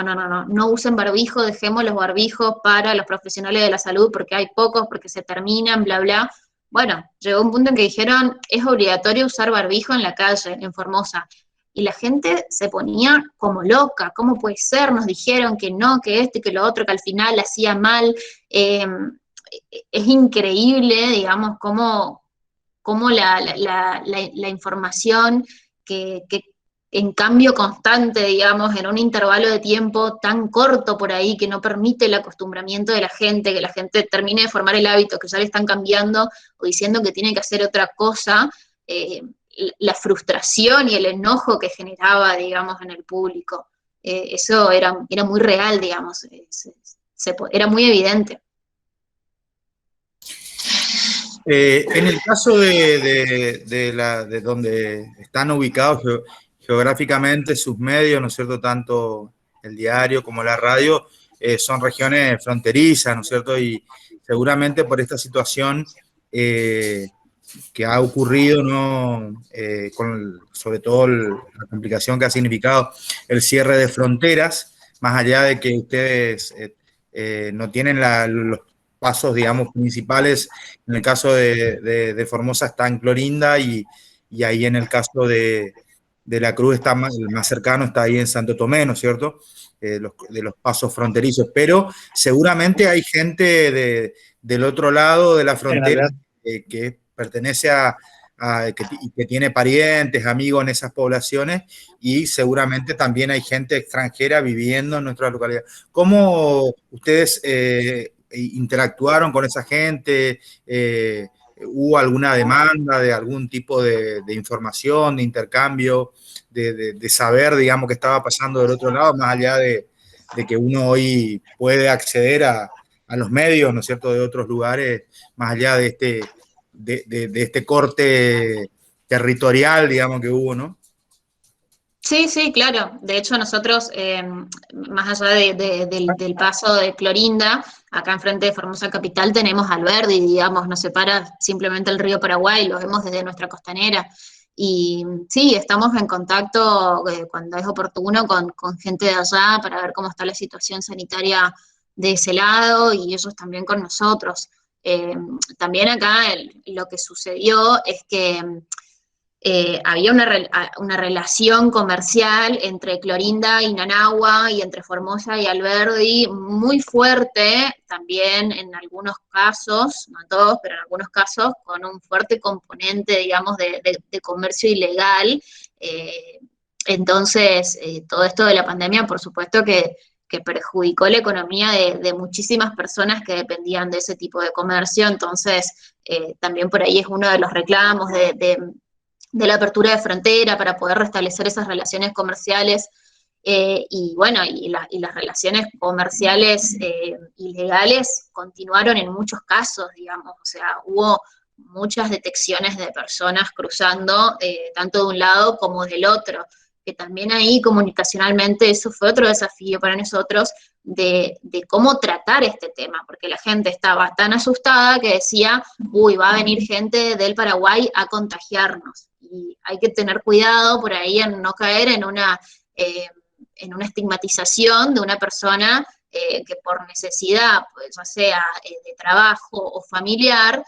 usen barbijo, dejemos los barbijos para los profesionales de la salud porque hay pocos, porque se terminan, bla, bla. Bueno, llegó un punto en que dijeron, es obligatorio usar barbijo en la calle, en Formosa. Y la gente se ponía como loca, ¿cómo puede ser? Nos dijeron que no, que esto y que lo otro, que al final hacía mal. Es increíble, digamos, cómo la información que en cambio constante, digamos, en un intervalo de tiempo tan corto por ahí, que no permite el acostumbramiento de la gente, que la gente termine de formar el hábito, que ya le están cambiando o diciendo que tiene que hacer otra cosa, la frustración y el enojo que generaba, digamos, en el público. Eso era muy real, digamos, era muy evidente. En el caso de donde están ubicados geográficamente sus medios, ¿no es cierto?, tanto el diario como la radio, son regiones fronterizas, ¿no es cierto?, y seguramente por esta situación que ha ocurrido, ¿no? Sobre todo la complicación que ha significado el cierre de fronteras, más allá de que ustedes no tienen los pasos, digamos, principales. En el caso de Formosa está en Clorinda y ahí en el caso de la Cruz está el más cercano está ahí en Santo Tomé, ¿no es cierto? De los pasos fronterizos, pero seguramente hay gente del otro lado de la frontera que pertenece que tiene parientes, amigos en esas poblaciones, y seguramente también hay gente extranjera viviendo en nuestra localidad. ¿Cómo ustedes interactuaron con esa gente? ¿Hubo alguna demanda de algún tipo de información, de intercambio, de saber, digamos, qué estaba pasando del otro lado, más allá de que uno hoy puede acceder a los medios, ¿no es cierto?, de otros lugares, más allá de este corte territorial, digamos, que hubo, ¿no? Sí, sí, claro. De hecho, nosotros, más allá del paso de Clorinda, acá enfrente de Formosa Capital tenemos Alberdi, digamos, nos separa simplemente el río Paraguay, lo vemos desde nuestra costanera. Y sí, estamos en contacto cuando es oportuno con gente de allá para ver cómo está la situación sanitaria de ese lado y ellos también con nosotros. También acá lo que sucedió es que había una relación comercial entre Clorinda y Nanagua y entre Formosa y Alberdi muy fuerte, también en algunos casos, no en todos, pero en algunos casos, con un fuerte componente, digamos, de comercio ilegal. Entonces, todo esto de la pandemia, por supuesto que perjudicó la economía de muchísimas personas que dependían de ese tipo de comercio. Entonces, también por ahí es uno de los reclamos de la apertura de frontera para poder restablecer esas relaciones comerciales y bueno, y las relaciones comerciales ilegales continuaron en muchos casos, digamos, o sea, hubo muchas detecciones de personas cruzando tanto de un lado como del otro, que también ahí comunicacionalmente eso fue otro desafío para nosotros de cómo tratar este tema, porque la gente estaba tan asustada que decía, uy, va a venir gente del Paraguay a contagiarnos. Y hay que tener cuidado por ahí en no caer en una estigmatización de una persona que por necesidad, pues, ya sea de trabajo o familiar,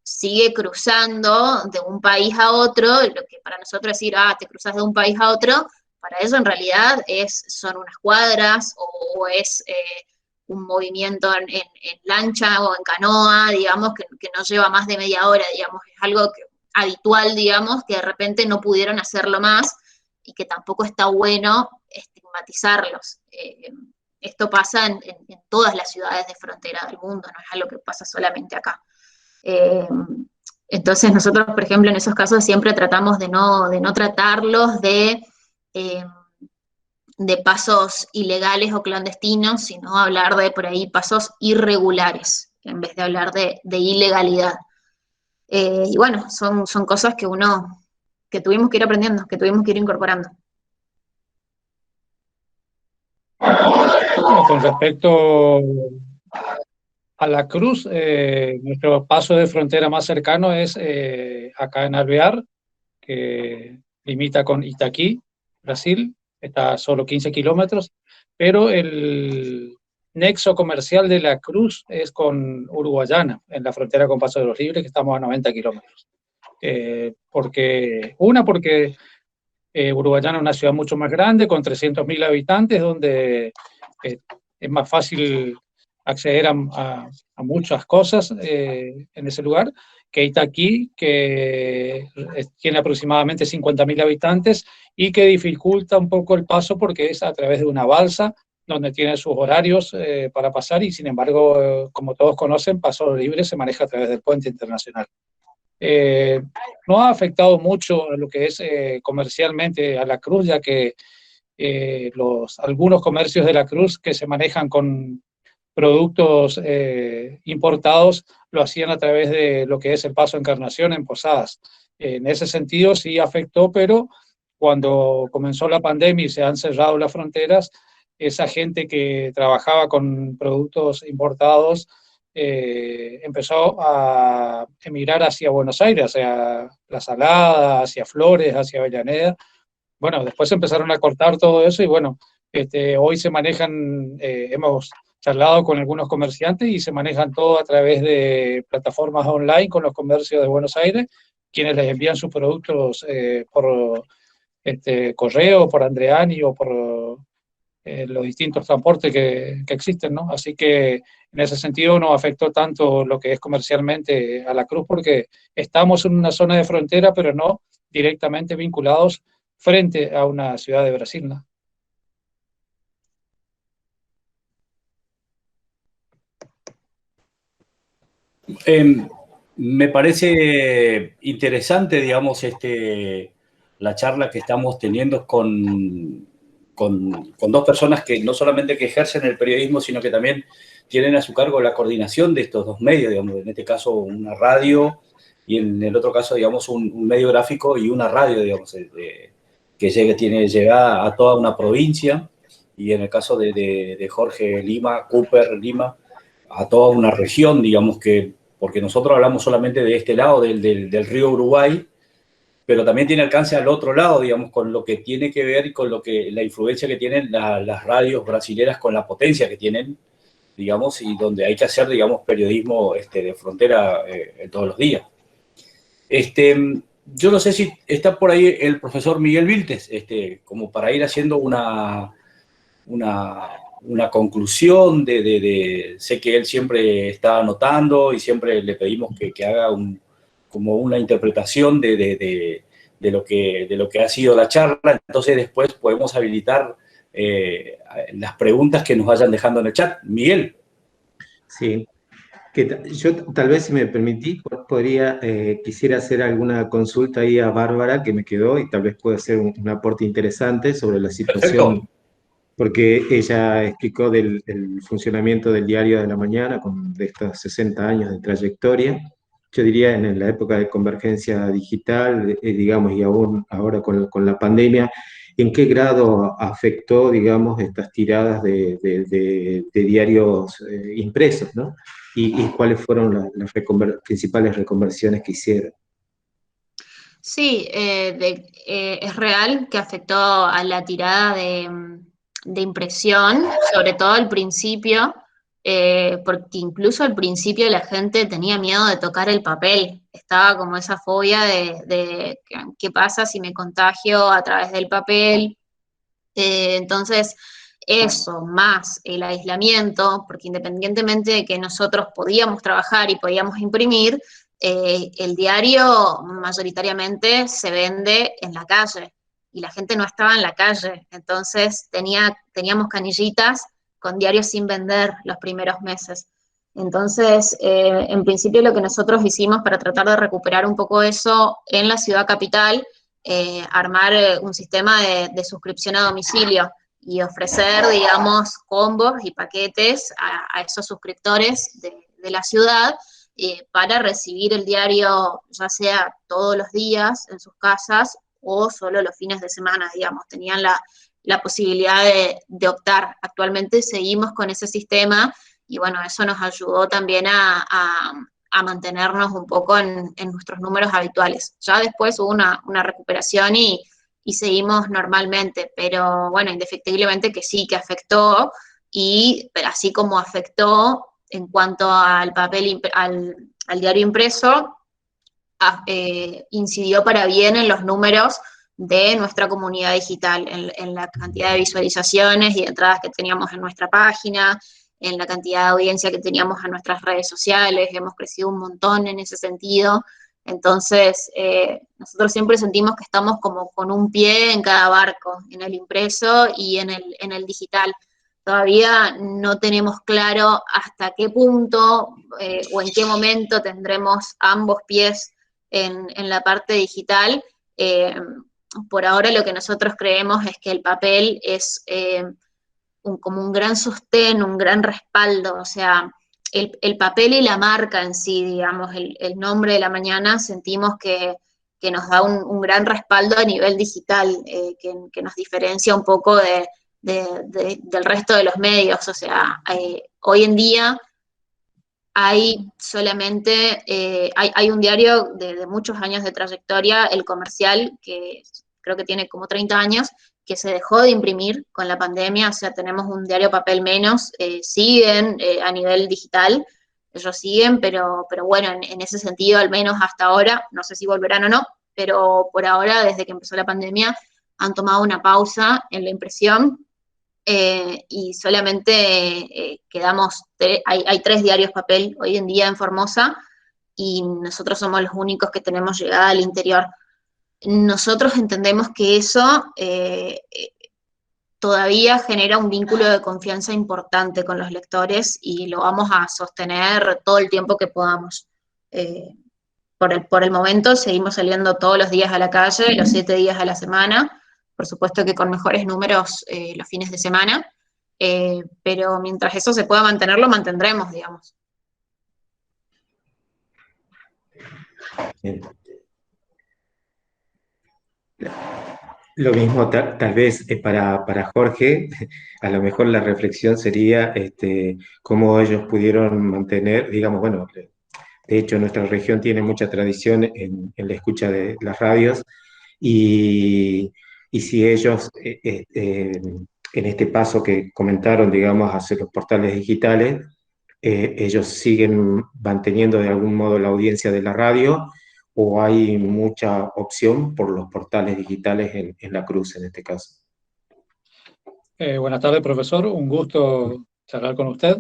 sigue cruzando de un país a otro, lo que para nosotros decir, te cruzas de un país a otro, para eso en realidad son unas cuadras o es un movimiento en lancha o en canoa, digamos, que no lleva más de media hora, digamos, es algo habitual, digamos, que de repente no pudieron hacerlo más y que tampoco está bueno estigmatizarlos. Esto pasa en todas las ciudades de frontera del mundo, no es algo que pasa solamente acá. Entonces nosotros, por ejemplo, en esos casos siempre tratamos de no tratarlos de pasos ilegales o clandestinos, sino hablar de por ahí pasos irregulares, en vez de hablar de ilegalidad. Y bueno, son cosas que tuvimos que ir aprendiendo, que tuvimos que ir incorporando. Bueno, con respecto a la Cruz, nuestro paso de frontera más cercano es acá en Alvear, que limita con Itaquí, Brasil, está a solo 15 kilómetros, pero el nexo comercial de la Cruz es con Uruguayana, en la frontera con Paso de los Libres, que estamos a 90 kilómetros. Porque Uruguayana es una ciudad mucho más grande, con 300.000 habitantes, donde es más fácil acceder a muchas cosas en ese lugar, que Itaquí, que tiene aproximadamente 50.000 habitantes y que dificulta un poco el paso porque es a través de una balsa donde tiene sus horarios para pasar y sin embargo, como todos conocen, Paso Libre se maneja a través del puente internacional. No ha afectado mucho a lo que es comercialmente a la Cruz, ya que algunos comercios de la Cruz que se manejan con productos importados lo hacían a través de lo que es el Paso Encarnación en Posadas. En ese sentido sí afectó, pero cuando comenzó la pandemia y se han cerrado las fronteras, esa gente que trabajaba con productos importados empezó a emigrar hacia Buenos Aires, hacia La Salada, hacia Flores, hacia Avellaneda. Bueno, después empezaron a cortar todo eso y bueno, hoy se manejan, hemos charlado con algunos comerciantes y se manejan todo a través de plataformas online con los comercios de Buenos Aires, quienes les envían sus productos por correo, por Andreani o por los distintos transportes que existen, ¿no? Así que en ese sentido no afectó tanto lo que es comercialmente a la Cruz porque estamos en una zona de frontera, pero no directamente vinculados frente a una ciudad de Brasil, ¿no? Me parece interesante, digamos, la charla que estamos teniendo con dos personas que no solamente que ejercen el periodismo, sino que también tienen a su cargo la coordinación de estos dos medios, digamos, en este caso una radio y en el otro caso, digamos, un medio gráfico y una radio, digamos, que llega a toda una provincia, y en el caso de Jorge Lima, Cooper Lima, a toda una región, digamos, porque nosotros hablamos solamente de este lado del río Uruguay, pero también tiene alcance al otro lado, digamos, con lo que tiene que ver y con la influencia que tienen las radios brasileras con la potencia que tienen, digamos, y donde hay que hacer, digamos, periodismo de frontera todos los días. Yo no sé si está por ahí el profesor Miguel Viltes, como para ir haciendo una conclusión sé que él siempre está anotando y siempre le pedimos que haga como una interpretación de lo que ha sido la charla. Entonces después podemos habilitar las preguntas que nos vayan dejando en el chat. Miguel. Sí, yo tal vez, si me permitís, quisiera hacer alguna consulta ahí a Bárbara que me quedó y tal vez pueda hacer un aporte interesante sobre la situación. Perfecto. Porque ella explicó el funcionamiento del Diario de la Mañana de estos 60 años de trayectoria. Yo diría en la época de convergencia digital, digamos, y aún ahora con la pandemia, ¿en qué grado afectó, digamos, estas tiradas de diarios impresos, ¿no? Y cuáles fueron las principales reconversiones que hicieron? Sí, es real que afectó a la tirada de impresión, sobre todo al principio, porque incluso al principio la gente tenía miedo de tocar el papel, estaba como esa fobia de qué pasa si me contagio a través del papel. Entonces, eso más el aislamiento, porque independientemente de que nosotros podíamos trabajar y podíamos imprimir, el diario mayoritariamente se vende en la calle y la gente no estaba en la calle, entonces teníamos canillitas con diarios sin vender los primeros meses. Entonces, en principio lo que nosotros hicimos para tratar de recuperar un poco eso en la ciudad capital, armar un sistema de suscripción a domicilio y ofrecer, digamos, combos y paquetes a esos suscriptores de la ciudad, para recibir el diario, ya sea todos los días en sus casas o solo los fines de semana, digamos, tenían la posibilidad de optar. Actualmente seguimos con ese sistema y bueno, eso nos ayudó también a mantenernos un poco en nuestros números habituales. Ya después hubo una recuperación y seguimos normalmente, pero bueno, indefectiblemente que sí, que afectó, y así como afectó en cuanto al papel, al diario impreso, incidió para bien en los números de nuestra comunidad digital, en la cantidad de visualizaciones y de entradas que teníamos en nuestra página, en la cantidad de audiencia que teníamos en nuestras redes sociales. Hemos crecido un montón en ese sentido. Entonces, nosotros siempre sentimos que estamos como con un pie en cada barco, en el impreso y en el digital. Todavía no tenemos claro hasta qué punto o en qué momento tendremos ambos pies en la parte digital. Por ahora lo que nosotros creemos es que el papel es como un gran sostén, un gran respaldo, o sea, el papel y la marca en sí, digamos, el nombre de la mañana, sentimos que que nos da un gran respaldo a nivel digital, que nos diferencia un poco del resto de los medios. O sea, hoy en día hay solamente, hay un diario de muchos años de trayectoria, El Comercial, que creo que tiene como 30 años, que se dejó de imprimir con la pandemia. O sea, tenemos un diario papel menos, siguen a nivel digital, ellos siguen, pero bueno, en ese sentido, al menos hasta ahora, no sé si volverán o no, pero por ahora, desde que empezó la pandemia, han tomado una pausa en la impresión, y solamente quedamos, hay 3 diarios papel hoy en día en Formosa, y nosotros somos los únicos que tenemos llegada al interior. Nosotros entendemos que eso todavía genera un vínculo de confianza importante con los lectores, y lo vamos a sostener todo el tiempo que podamos. Eh, por el momento seguimos saliendo todos los días a la calle, los 7 días a la semana, por supuesto que con mejores números los fines de semana, pero mientras eso se pueda mantener, lo mantendremos, digamos. Bien. Lo mismo, tal vez para Jorge, a lo mejor la reflexión sería cómo ellos pudieron mantener, digamos, bueno, de hecho nuestra región tiene mucha tradición en la escucha de las radios y si ellos en este paso que comentaron, digamos, hacia los portales digitales, ellos siguen manteniendo de algún modo la audiencia de la radio o hay mucha opción por los portales digitales en la Cruz en este caso. Buenas tardes, profesor. Un gusto charlar con usted.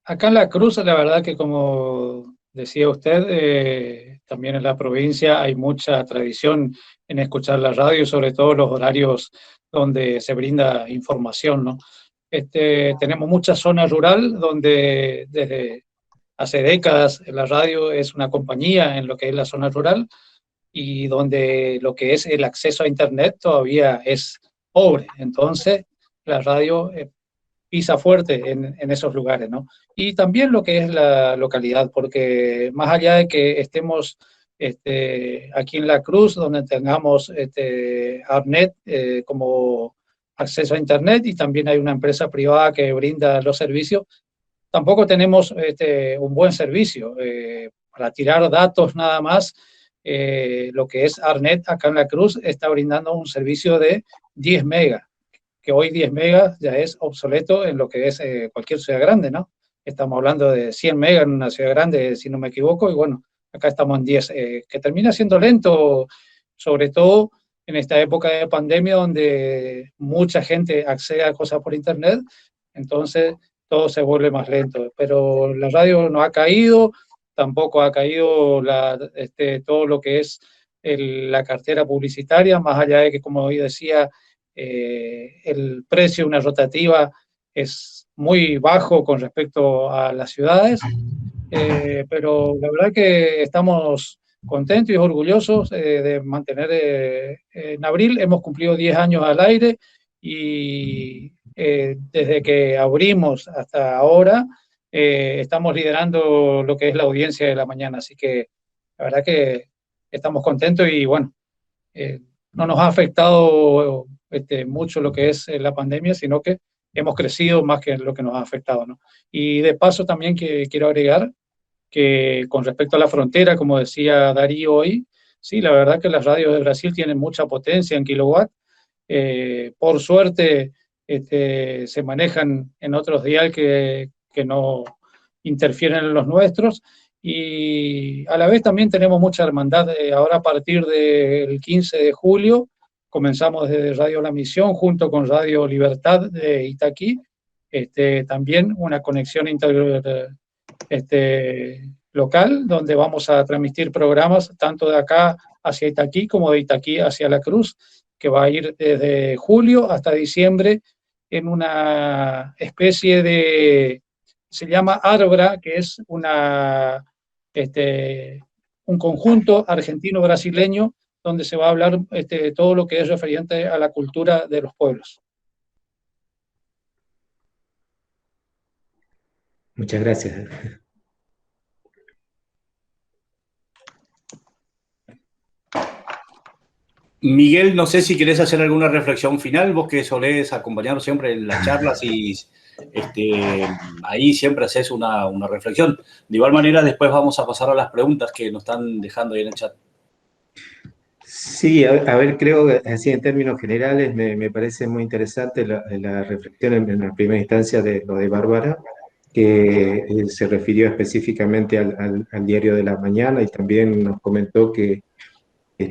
Acá en La Cruz, la verdad que como decía usted, también en la provincia hay mucha tradición en escuchar la radio, sobre todo los horarios donde se brinda información, ¿no? Tenemos mucha zona rural donde desde hace décadas la radio es una compañía en lo que es la zona rural, y donde lo que es el acceso a Internet todavía es pobre. Entonces, la radio pisa fuerte en esos lugares, ¿no? Y también lo que es la localidad, porque más allá de que estemos aquí en La Cruz, donde tengamos ARNET como acceso a Internet, y también hay una empresa privada que brinda los servicios, tampoco tenemos un buen servicio. Para tirar datos nada más, lo que es ARNET acá en La Cruz está brindando un servicio de 10 megas, que hoy 10 megas ya es obsoleto en lo que es cualquier ciudad grande, ¿no? Estamos hablando de 100 megas en una ciudad grande, si no me equivoco, y bueno, acá estamos en 10, que termina siendo lento, sobre todo en esta época de pandemia donde mucha gente accede a cosas por internet, entonces todo se vuelve más lento. Pero la radio no ha caído, tampoco ha caído todo lo que es la cartera publicitaria, más allá de que, como hoy decía, el precio de una rotativa es muy bajo con respecto a las ciudades, pero la verdad que estamos contentos y orgullosos de mantener, en abril hemos cumplido 10 años al aire, y desde que abrimos hasta ahora estamos liderando lo que es la audiencia de la mañana, así que la verdad que estamos contentos y bueno, eh, no nos ha afectado mucho lo que es la pandemia, sino que hemos crecido más que lo que nos ha afectado, ¿no? Y de paso también que quiero agregar que con respecto a la frontera, como decía Darío hoy, sí, la verdad que las radios de Brasil tienen mucha potencia en kilowatt. Por suerte se manejan en otros dial que no interfieren en los nuestros, y a la vez también tenemos mucha hermandad. Ahora a partir del 15 de julio comenzamos desde Radio La Misión junto con Radio Libertad de Itaquí, también una conexión local donde vamos a transmitir programas tanto de acá hacia Itaquí como de Itaquí hacia La Cruz, que va a ir desde julio hasta diciembre en una especie de, se llama Arbra, que es un conjunto argentino-brasileño donde se va a hablar todo lo que es referente a la cultura de los pueblos. Muchas gracias. Miguel, no sé si querés hacer alguna reflexión final, vos que solés acompañarnos siempre en las charlas y ahí siempre haces una reflexión. De igual manera, después vamos a pasar a las preguntas que nos están dejando ahí en el chat. Sí, a ver, creo que así en términos generales me parece muy interesante la reflexión en la primera instancia de lo de Bárbara, que se refirió específicamente al diario de la mañana y también nos comentó que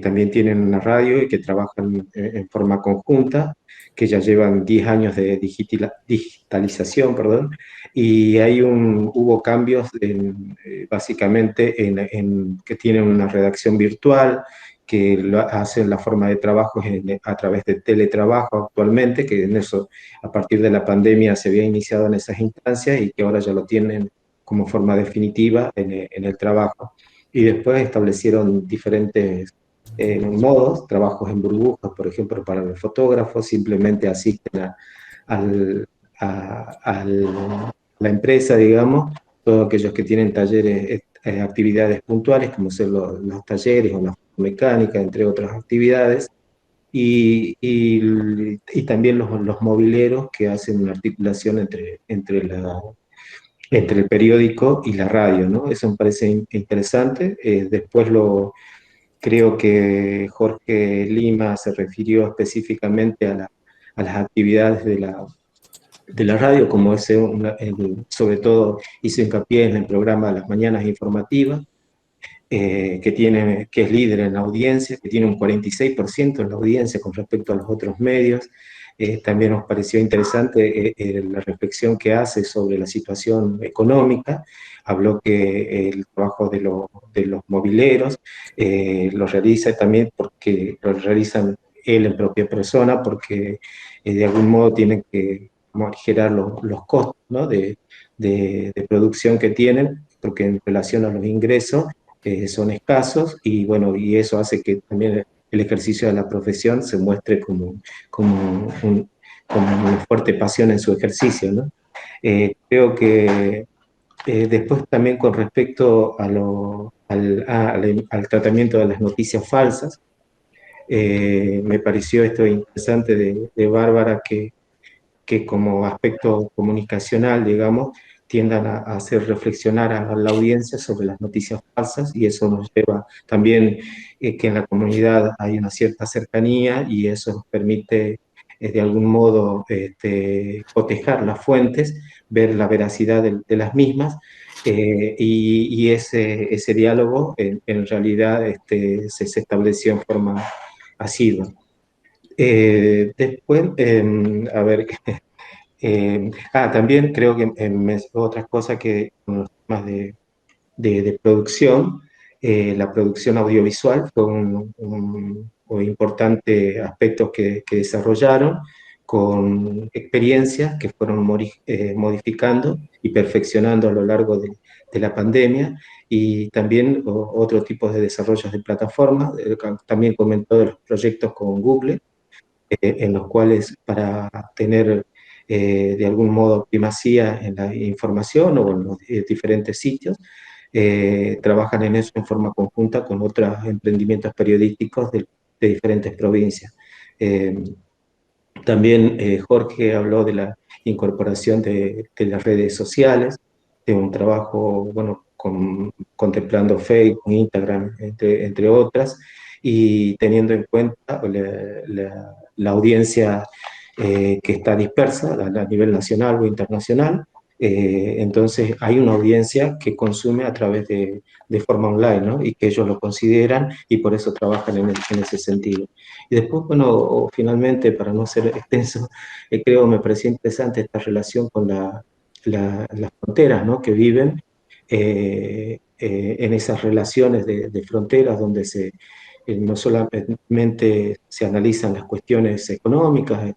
también tienen una radio y que trabajan en forma conjunta, que ya llevan 10 años de digitalización, perdón, y hubo cambios básicamente que tienen una redacción virtual, que hacen la forma de trabajo a través de teletrabajo actualmente, que en eso, a partir de la pandemia se había iniciado en esas instancias y que ahora ya lo tienen como forma definitiva en el trabajo. Y después establecieron diferentes modos, trabajos en burbujas, por ejemplo, para los fotógrafos, simplemente asisten al- a la empresa, digamos, todos aquellos que tienen talleres, actividades puntuales, como son los talleres o la mecánica, entre otras actividades, y también los mobileros que hacen una articulación entre el periódico y la radio, ¿no? Eso me parece interesante. Después creo que Jorge Lima se refirió específicamente a las actividades de la radio, como sobre todo hizo hincapié en el programa Las Mañanas Informativas, que es líder en la audiencia, que tiene un 46% en la audiencia con respecto a los otros medios. También nos pareció interesante la reflexión que hace sobre la situación económica. Habló que el trabajo de los mobileros lo realiza también porque lo realizan él en propia persona, porque de algún modo tienen que aligerar los costos, ¿no? de producción que tienen, porque en relación a los ingresos son escasos y bueno, y eso hace que también el ejercicio de la profesión se muestre como, un- como una fuerte pasión en su ejercicio, ¿no? Creo que después también con respecto al tratamiento de las noticias falsas, me pareció esto interesante de Bárbara, que como aspecto comunicacional, digamos, tiendan a hacer reflexionar a la audiencia sobre las noticias falsas y eso nos lleva también que en la comunidad hay una cierta cercanía y eso nos permite de algún modo cotejar las fuentes, ver la veracidad de las mismas y ese diálogo en realidad se estableció en forma asidua. Después, a ver, también creo que otra cosa que con los temas de producción, la producción audiovisual fue un importante aspecto que desarrollaron con experiencias que fueron modificando y perfeccionando a lo largo de la pandemia y también otro tipo de desarrollos de plataformas. También comentó de los proyectos con Google, en los cuales para tener de algún modo primacía en la información o en los diferentes sitios, trabajan en eso en forma conjunta con otros emprendimientos periodísticos de diferentes provincias. Eh, También Jorge habló de la incorporación de las redes sociales, de un trabajo, bueno, contemplando Facebook, Instagram, entre otras, y teniendo en cuenta la audiencia que está dispersa a nivel nacional o internacional. Entonces hay una audiencia que consume a través de forma online, ¿no? Y que ellos lo consideran y por eso trabajan en ese sentido. Y después, bueno, finalmente, para no ser extenso, me pareció interesante esta relación con las fronteras, ¿no? Que viven en esas relaciones de fronteras donde no solamente se analizan las cuestiones económicas.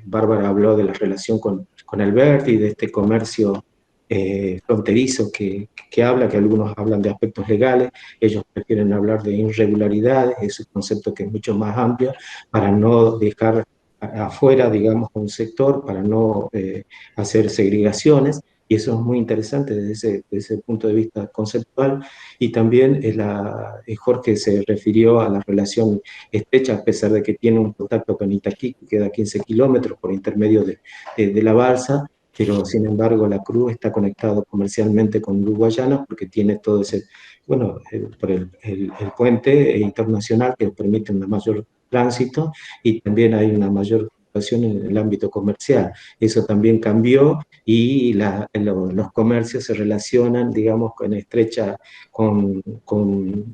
Bárbara habló de la relación con Alberti, de este comercio fronterizo que habla, que algunos hablan de aspectos legales, ellos prefieren hablar de irregularidades, es un concepto que es mucho más amplio, para no dejar afuera, digamos, a un sector, para no hacer segregaciones. y eso es muy interesante desde ese punto de vista conceptual. Y también Jorge se refirió a la relación estrecha, a pesar de que tiene un contacto con Itaquí, que queda a 15 kilómetros por intermedio de la balsa, pero sin embargo la Cruz está conectado comercialmente con Uruguayana porque tiene todo ese, bueno, por el puente internacional que permite un mayor tránsito, y también hay una mayor situación en el ámbito comercial. Eso también cambió, y los comercios se relacionan, digamos, con estrecha con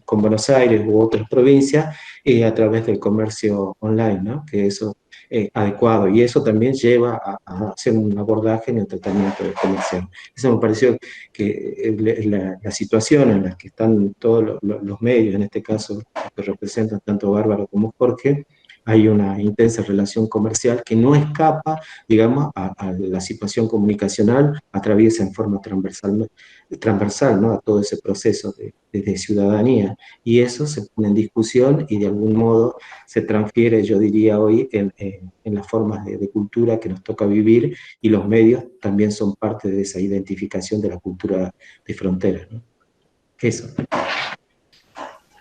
Buenos Aires u otras provincias, a través del comercio online, ¿no? Que eso es adecuado, y eso también lleva a hacer un abordaje en el tratamiento comercial. Eso me pareció que la situación en la que están todos los medios, en este caso, que representan tanto Bárbara como Jorge, hay una intensa relación comercial que no escapa, digamos, a la situación comunicacional, atraviesa en forma transversal, ¿no? A todo ese proceso de ciudadanía, y eso se pone en discusión y de algún modo se transfiere, yo diría hoy, en las formas de cultura que nos toca vivir, y los medios también son parte de esa identificación de la cultura de fronteras, ¿no? Eso.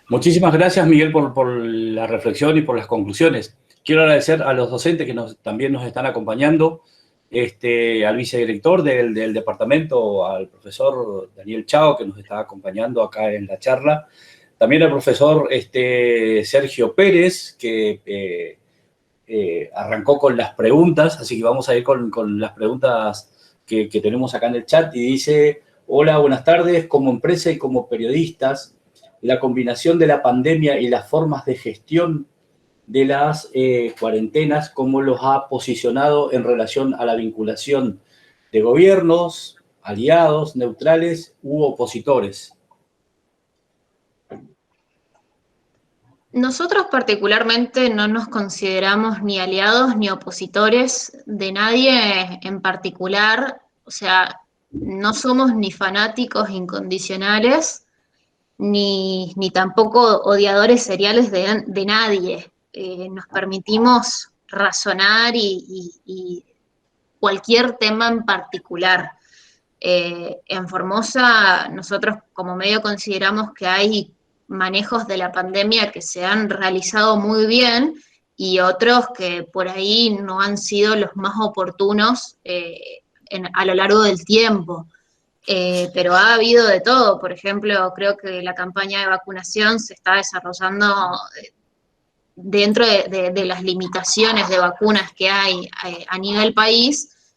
Muchísimas gracias, Miguel, por la reflexión y por las conclusiones. Quiero agradecer a los docentes que también nos están acompañando, al vicedirector del departamento, al profesor Daniel Chao, que nos está acompañando acá en la charla, también al profesor Sergio Pérez, que arrancó con las preguntas, así que vamos a ir con las preguntas que tenemos acá en el chat, y dice: hola, buenas tardes, como empresa y como periodistas, la combinación de la pandemia y las formas de gestión de las cuarentenas, ¿cómo los ha posicionado en relación a la vinculación de gobiernos, aliados, neutrales u opositores? Nosotros particularmente no nos consideramos ni aliados ni opositores de nadie en particular, o sea, no somos ni fanáticos incondicionales, ni tampoco odiadores seriales de nadie. Nos permitimos razonar y cualquier tema en particular. En Formosa, nosotros como medio consideramos que hay manejos de la pandemia que se han realizado muy bien y otros que por ahí no han sido los más oportunos a lo largo del tiempo. Pero ha habido de todo. Por ejemplo, creo que la campaña de vacunación se está desarrollando dentro de las limitaciones de vacunas que hay a nivel país.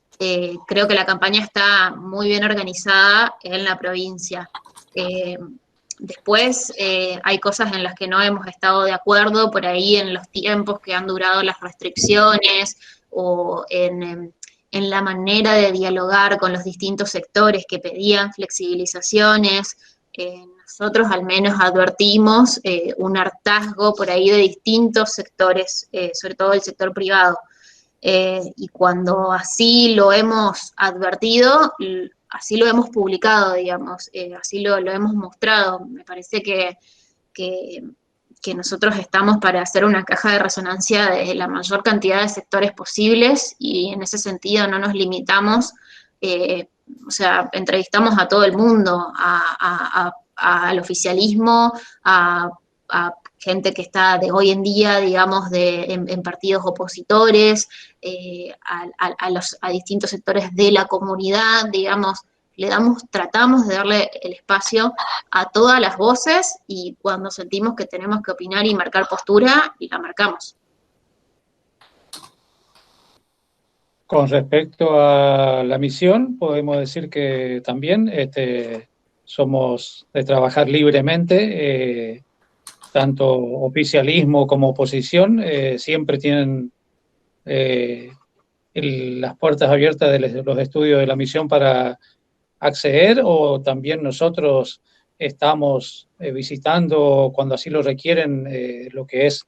Creo que la campaña está muy bien organizada en la provincia. Después hay cosas en las que no hemos estado de acuerdo, por ahí en los tiempos que han durado las restricciones o en la manera de dialogar con los distintos sectores que pedían flexibilizaciones. Nosotros al menos advertimos un hartazgo por ahí de distintos sectores, sobre todo el sector privado. Y cuando así lo hemos advertido, así lo hemos publicado, digamos, así lo hemos mostrado. Me parece que nosotros estamos para hacer una caja de resonancia de la mayor cantidad de sectores posibles, y en ese sentido no nos limitamos, o sea, entrevistamos a todo el mundo, al oficialismo, a gente que está de hoy en día, digamos, en partidos opositores, a distintos sectores de la comunidad, digamos, tratamos de darle el espacio a todas las voces, y cuando sentimos que tenemos que opinar y marcar postura, la marcamos. Con respecto a la misión, podemos decir que también somos de trabajar libremente, tanto oficialismo como oposición, siempre tienen las puertas abiertas de los estudios de la misión para acceder, o también nosotros estamos visitando cuando así lo requieren lo que es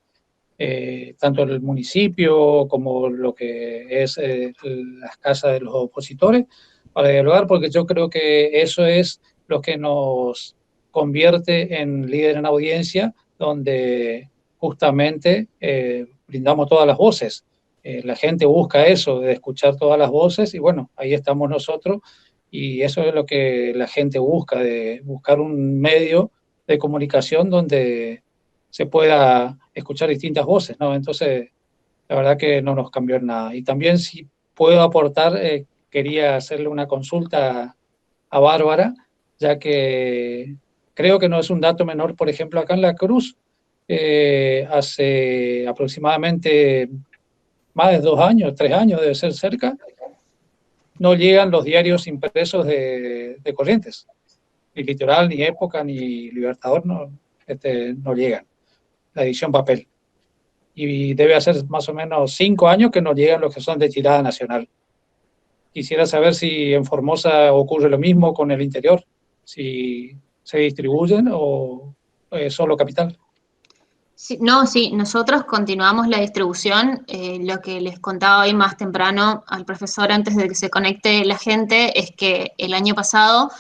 tanto el municipio como lo que es las casas de los opositores, para dialogar, porque yo creo que eso es lo que nos convierte en líder en audiencia, donde justamente brindamos todas las voces. La gente busca eso, de escuchar todas las voces, y bueno, ahí estamos nosotros Y eso es lo que la gente busca, de buscar un medio de comunicación donde se pueda escuchar distintas voces, ¿no? Entonces, la verdad que no nos cambió en nada. Y también si puedo aportar, quería hacerle una consulta a Bárbara, ya que creo que no es un dato menor, por ejemplo, acá en La Cruz, hace aproximadamente más de 2 años, 3 años, debe ser cerca, no llegan los diarios impresos de Corrientes. Ni Litoral, ni Época, ni Libertador no llegan. La edición papel. Y debe hacer más o menos 5 años que no llegan los que son de tirada nacional. Quisiera saber si en Formosa ocurre lo mismo con el interior, si se distribuyen o solo capital. Sí, no, sí, nosotros continuamos la distribución. Lo que les contaba hoy más temprano al profesor antes de que se conecte la gente es que el año pasado,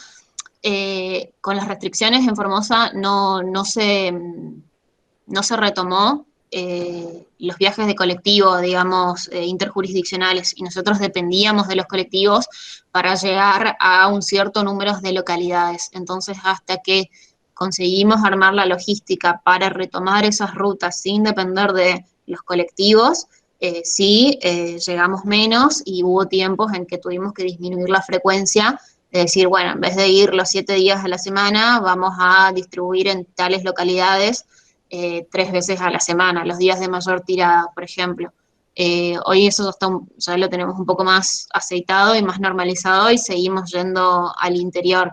con las restricciones en Formosa, no se retomó los viajes de colectivo, digamos, interjurisdiccionales, y nosotros dependíamos de los colectivos para llegar a un cierto número de localidades. Entonces, hasta que conseguimos armar la logística para retomar esas rutas sin depender de los colectivos, sí, llegamos menos y hubo tiempos en que tuvimos que disminuir la frecuencia, de decir, bueno, en vez de ir los 7 días a la semana, vamos a distribuir en tales localidades 3 veces a la semana, los días de mayor tirada, por ejemplo. Hoy eso ya lo tenemos un poco más aceitado y más normalizado y seguimos yendo al interior.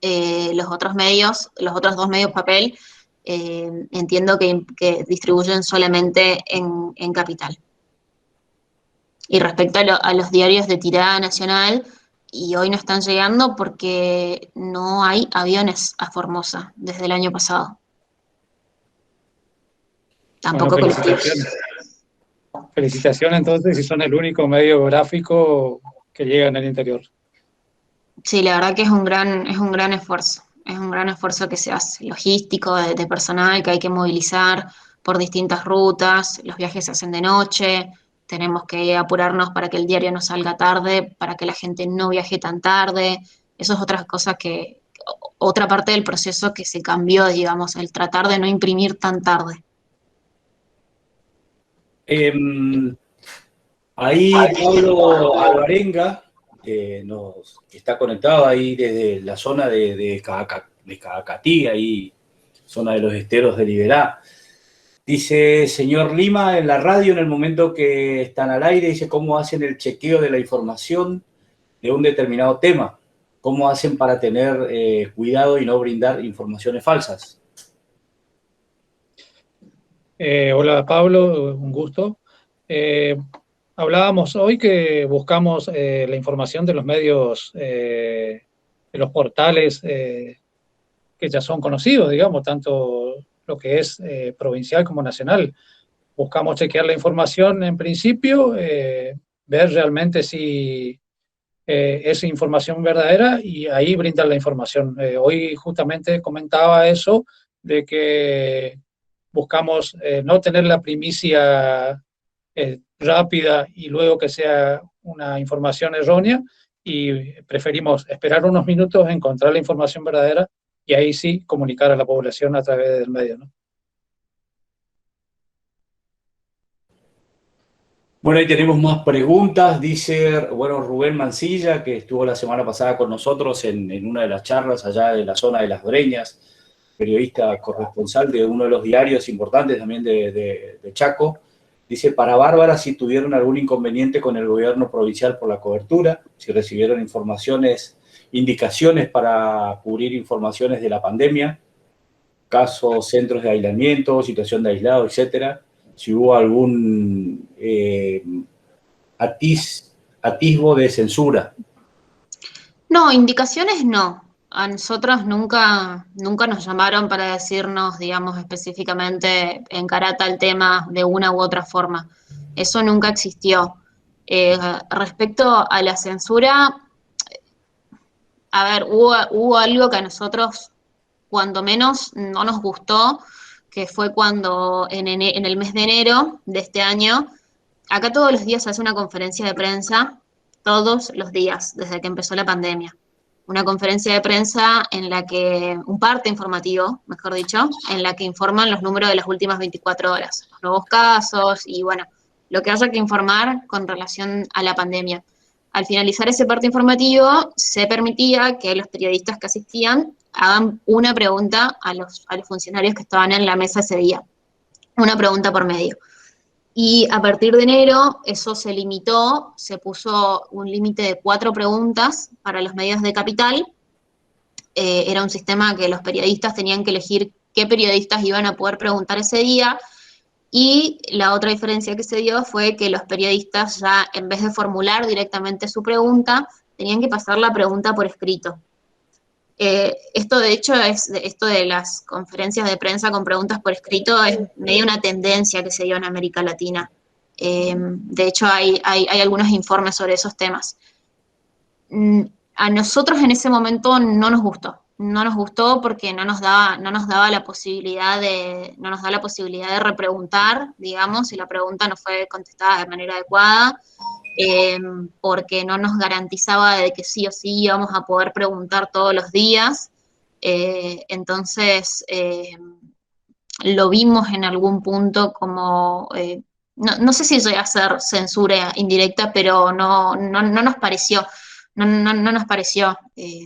Los otros medios, los otros 2 medios papel, entiendo que distribuyen solamente en capital. Y respecto a los diarios de tirada nacional, y hoy no están llegando porque no hay aviones a Formosa desde el año pasado. Tampoco Bueno, colectivos. felicitaciones entonces si son el único medio gráfico que llega en el interior. Sí, la verdad que es un gran esfuerzo. Es un gran esfuerzo que se hace, logístico, de personal que hay que movilizar por distintas rutas, los viajes se hacen de noche, tenemos que apurarnos para que el diario no salga tarde, para que la gente no viaje tan tarde. Eso es otra cosa otra parte del proceso que se cambió, digamos, el tratar de no imprimir tan tarde. Ahí Pablo Alvarenga nos está conectado ahí desde la zona de Caacatí, ahí zona de los esteros de Liberá. Dice, señor Lima, en la radio, en el momento que están al aire, dice cómo hacen el chequeo de la información de un determinado tema. ¿Cómo hacen para tener cuidado y no brindar informaciones falsas? Hola Pablo, un gusto. Hablábamos hoy que buscamos la información de los medios, de los portales que ya son conocidos, digamos, tanto lo que es provincial como nacional. Buscamos chequear la información en principio, ver realmente si es información verdadera y ahí brindar la información. Hoy justamente comentaba eso, de que buscamos no tener la primicia rápida y luego que sea una información errónea, y preferimos esperar unos minutos, encontrar la información verdadera y ahí sí comunicar a la población a través del medio, ¿no? Bueno, ahí tenemos más preguntas. Dice, bueno, Rubén Mancilla, que estuvo la semana pasada con nosotros en una de las charlas allá de la zona de Las Breñas, periodista corresponsal de uno de los diarios importantes también de Chaco. Dice, para Bárbara, si tuvieron algún inconveniente con el gobierno provincial por la cobertura, si recibieron indicaciones para cubrir informaciones de la pandemia, casos, centros de aislamiento, situación de aislado, etcétera. Si hubo algún atisbo de censura. No, indicaciones no. A nosotros nunca nos llamaron para decirnos, digamos, específicamente encará tal tema de una u otra forma. Eso nunca existió. Respecto a la censura, a ver, hubo algo que a nosotros, cuando menos, no nos gustó, que fue cuando en el mes de enero de este año, acá todos los días se hace una conferencia de prensa todos los días, desde que empezó la pandemia. Una conferencia de prensa en la que, un parte informativo, mejor dicho, en la que informan los números de las últimas 24 horas, los nuevos casos y bueno, lo que haya que informar con relación a la pandemia. Al finalizar ese parte informativo, se permitía que los periodistas que asistían hagan una pregunta a los funcionarios que estaban en la mesa ese día, una pregunta por medio. Y a partir de enero eso se limitó, se puso un límite de 4 preguntas para los medios de capital. Era un sistema que los periodistas tenían que elegir qué periodistas iban a poder preguntar ese día, y la otra diferencia que se dio fue que los periodistas ya, en vez de formular directamente su pregunta, tenían que pasar la pregunta por escrito. Esto de hecho esto de las conferencias de prensa con preguntas por escrito es medio una tendencia que se dio en América Latina. De hecho hay algunos informes sobre esos temas. A nosotros en ese momento no nos gustó porque no nos da la posibilidad de repreguntar, digamos, si la pregunta no fue contestada de manera adecuada. Porque no nos garantizaba de que sí o sí íbamos a poder preguntar todos los días. Entonces, lo vimos en algún punto como, no sé si llega a ser censura indirecta, pero no nos pareció, no nos pareció,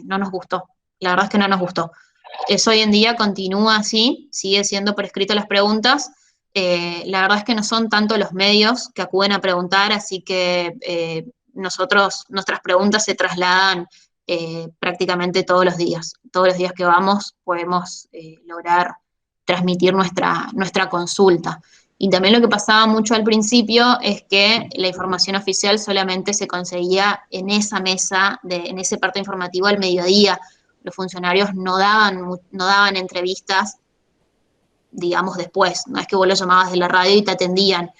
no nos gustó. La verdad es que no nos gustó. Eso hoy en día continúa así, sigue siendo por escrito las preguntas. La verdad es que no son tanto los medios que acuden a preguntar, así que nuestras preguntas se trasladan prácticamente todos los días. Todos los días que vamos podemos lograr transmitir nuestra consulta. Y también lo que pasaba mucho al principio es que la información oficial solamente se conseguía en esa mesa, en ese parte informativo al mediodía. Los funcionarios no daban entrevistas, digamos, después. No es que vos lo llamabas de la radio y te atendían.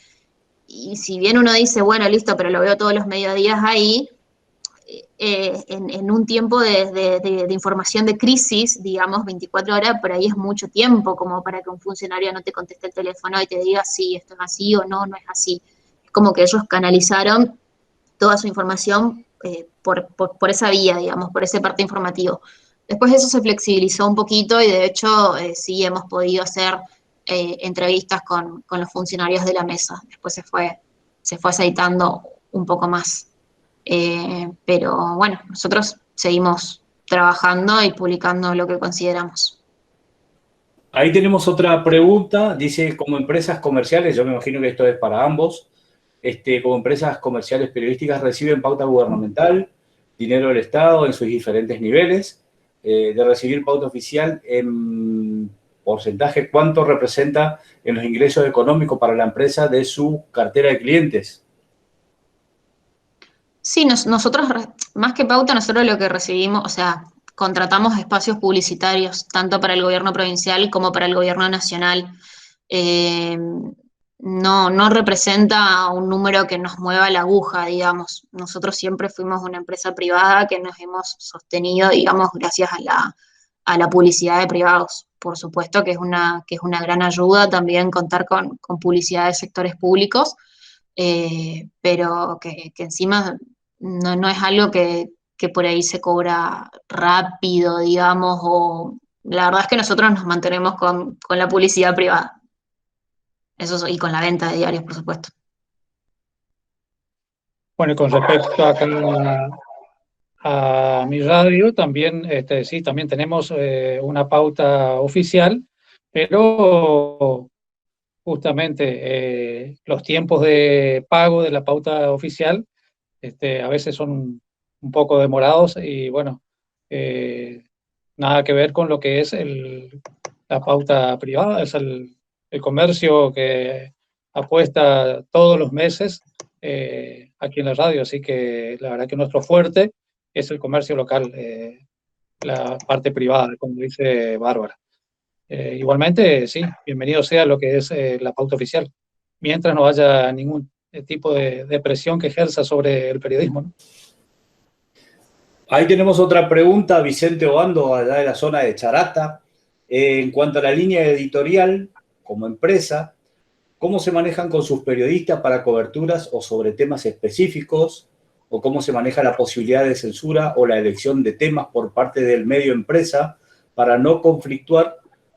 Y si bien uno dice, bueno, listo, pero lo veo todos los mediodías ahí, en un tiempo de información de crisis, digamos, 24 horas, por ahí es mucho tiempo como para que un funcionario no te conteste el teléfono y te diga si esto es así o no es así. Es como que ellos canalizaron toda su información por esa vía, digamos, por ese parte informativo. Después eso se flexibilizó un poquito y de hecho sí hemos podido hacer entrevistas con los funcionarios de la mesa. Después se fue aceitando un poco más. Pero bueno, nosotros seguimos trabajando y publicando lo que consideramos. Ahí tenemos otra pregunta, dice, como empresas comerciales, yo me imagino que esto es para ambos, como empresas comerciales periodísticas reciben pauta gubernamental, dinero del Estado en sus diferentes niveles, de recibir pauta oficial en porcentaje, ¿cuánto representa en los ingresos económicos para la empresa de su cartera de clientes? Sí, nosotros, más que pauta, nosotros lo que recibimos, o sea, contratamos espacios publicitarios, tanto para el gobierno provincial como para el gobierno nacional. No representa un número que nos mueva la aguja, digamos. Nosotros siempre fuimos una empresa privada que nos hemos sostenido, digamos, gracias a la publicidad de privados. Por supuesto que es una gran ayuda también contar con publicidad de sectores públicos, pero que encima no es algo que por ahí se cobra rápido, digamos, o la verdad es que nosotros nos mantenemos con la publicidad privada. Eso, y con la venta de diarios, por supuesto. Bueno, con respecto acá a mi radio, también, sí, también tenemos una pauta oficial, pero justamente los tiempos de pago de la pauta oficial a veces son un poco demorados y bueno, nada que ver con lo que es la pauta privada, es el comercio que apuesta todos los meses aquí en la radio, así que la verdad que nuestro fuerte es el comercio local, la parte privada, como dice Bárbara. Igualmente, sí, bienvenido sea lo que es la pauta oficial, mientras no haya ningún tipo de presión que ejerza sobre el periodismo, ¿no? Ahí tenemos otra pregunta, Vicente Obando, allá de la zona de Charata. En cuanto a la línea editorial, como empresa, ¿cómo se manejan con sus periodistas para coberturas o sobre temas específicos? o cómo se maneja la posibilidad de censura o la elección de temas por parte del medio empresa para no conflictuar